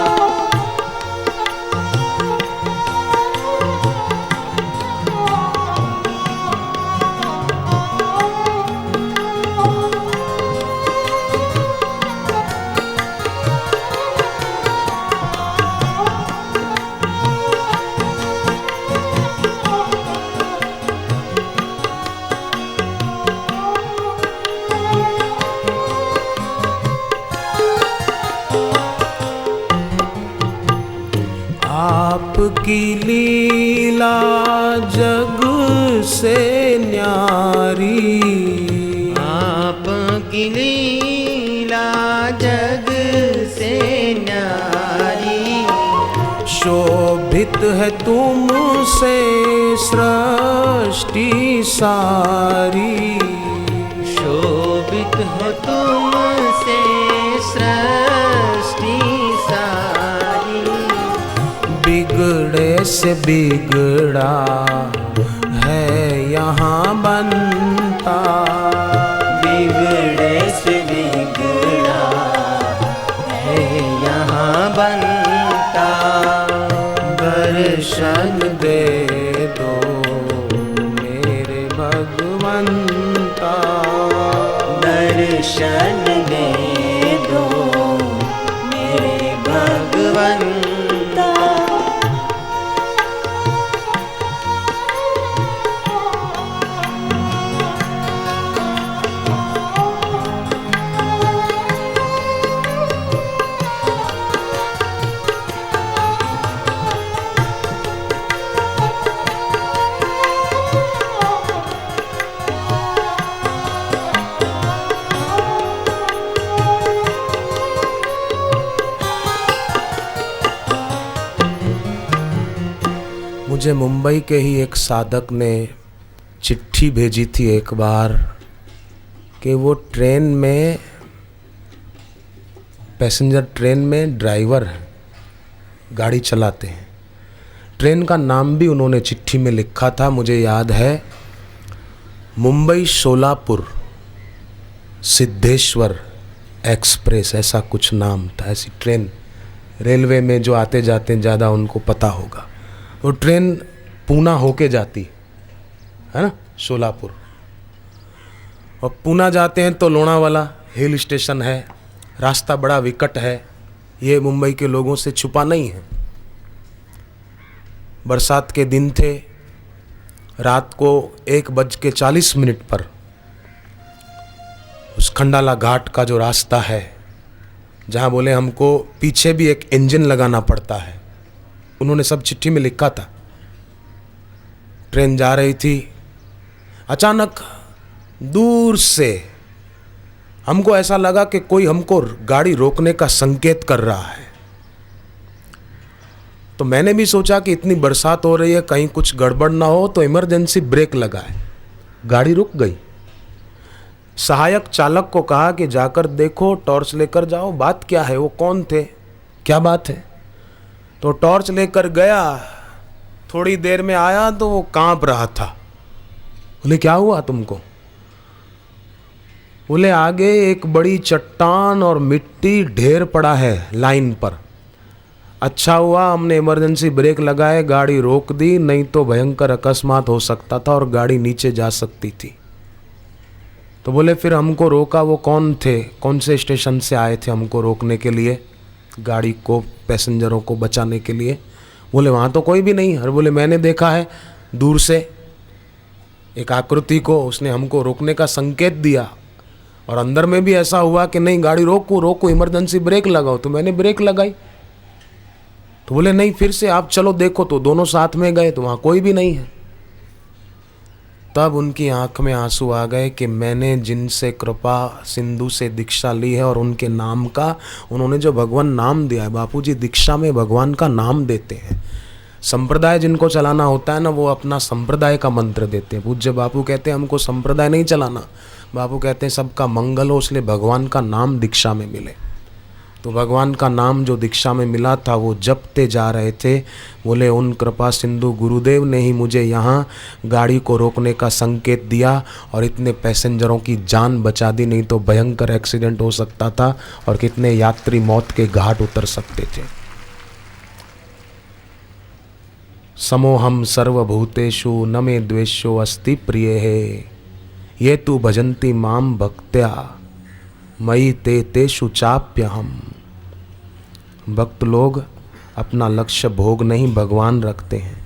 आपकी लीला जग से न्यारी, आपकी लीला जग से न्यारी, शोभित है तुमसे सृष्टि सारी, शोभित हो तुमसे सृष्टि सारी, बिगड़े से बिगड़ा है यहाँ बनता, बिगड़े से बिगड़ा है यहाँ बनता, दर्शन दे दो मेरे भगवंता, दर्शन दे दो मेरे भगवंता। मुझे मुंबई के ही एक साधक ने चिट्ठी भेजी थी एक बार कि वो ट्रेन में पैसेंजर ट्रेन में ड्राइवर हैं, गाड़ी चलाते हैं। ट्रेन का नाम भी उन्होंने चिट्ठी में लिखा था, मुझे याद है, मुंबई सोलापुर सिद्धेश्वर एक्सप्रेस, ऐसा कुछ नाम था। ऐसी ट्रेन रेलवे में जो आते जाते हैं ज़्यादा उनको पता होगा। वो ट्रेन पूना होके जाती है ना, सोलापुर, और पूना जाते हैं तो लोनावाला हिल स्टेशन है, रास्ता बड़ा विकट है, ये मुंबई के लोगों से छुपा नहीं है। बरसात के दिन थे, रात को 1:40 पर उस खंडाला घाट का जो रास्ता है, जहाँ बोले हमको पीछे भी एक इंजन लगाना पड़ता है, उन्होंने सब चिट्ठी में लिखा था। ट्रेन जा रही थी, अचानक दूर से हमको ऐसा लगा कि कोई हमको गाड़ी रोकने का संकेत कर रहा है। तो मैंने भी सोचा कि इतनी बरसात हो रही है, कहीं कुछ गड़बड़ ना हो, तो इमरजेंसी ब्रेक लगाए। गाड़ी रुक गई। सहायक चालक को कहा कि जाकर देखो, टॉर्च लेकर जाओ, बात क्या है। वो कौन थे, क्या बात है? तो टॉर्च लेकर गया, थोड़ी देर में आया तो वो कांप रहा था। बोले क्या हुआ तुमको? बोले आगे एक बड़ी चट्टान और मिट्टी ढेर पड़ा है लाइन पर। अच्छा हुआ हमने इमरजेंसी ब्रेक लगाए, गाड़ी रोक दी, नहीं तो भयंकर अकस्मात हो सकता था और गाड़ी नीचे जा सकती थी। तो बोले फिर हमको रोका, वो कौन थे, कौन से स्टेशन से आए थे हमको रोकने के लिए, गाड़ी को, पैसेंजरों को बचाने के लिए? बोले वहाँ तो कोई भी नहीं। अरे बोले मैंने देखा है दूर से एक आकृति को, उसने हमको रोकने का संकेत दिया, और अंदर में भी ऐसा हुआ कि नहीं गाड़ी रोको रोको, इमरजेंसी ब्रेक लगाओ, तो मैंने ब्रेक लगाई। तो बोले नहीं फिर से आप चलो देखो। तो दोनों साथ में गए तो वहाँ कोई भी नहीं है। तब उनकी आंख में आंसू आ गए कि मैंने जिनसे कृपा सिंधु से दीक्षा ली है और उनके नाम का उन्होंने जो भगवान नाम दिया है। बापूजी दीक्षा में भगवान का नाम देते हैं। संप्रदाय जिनको चलाना होता है ना, वो अपना संप्रदाय का मंत्र देते हैं। पूज्य बापू कहते हैं हमको संप्रदाय नहीं चलाना, बापू कहते हैं सबका मंगल हो, इसलिए भगवान का नाम दीक्षा में मिले। तो भगवान का नाम जो दीक्षा में मिला था वो जपते जा रहे थे। बोले उन कृपा सिंधु गुरुदेव ने ही मुझे यहाँ गाड़ी को रोकने का संकेत दिया और इतने पैसेंजरों की जान बचा दी, नहीं तो भयंकर एक्सीडेंट हो सकता था और कितने यात्री मौत के घाट उतर सकते थे। समोहम सर्वभूतेषु न मे द्वेषो अस्ति प्रिय है, ये तू भजन्ति माम भक्त्या मयि ते तेषु चाप्यहम्। भक्त लोग अपना लक्ष्य भोग नहीं भगवान रखते हैं।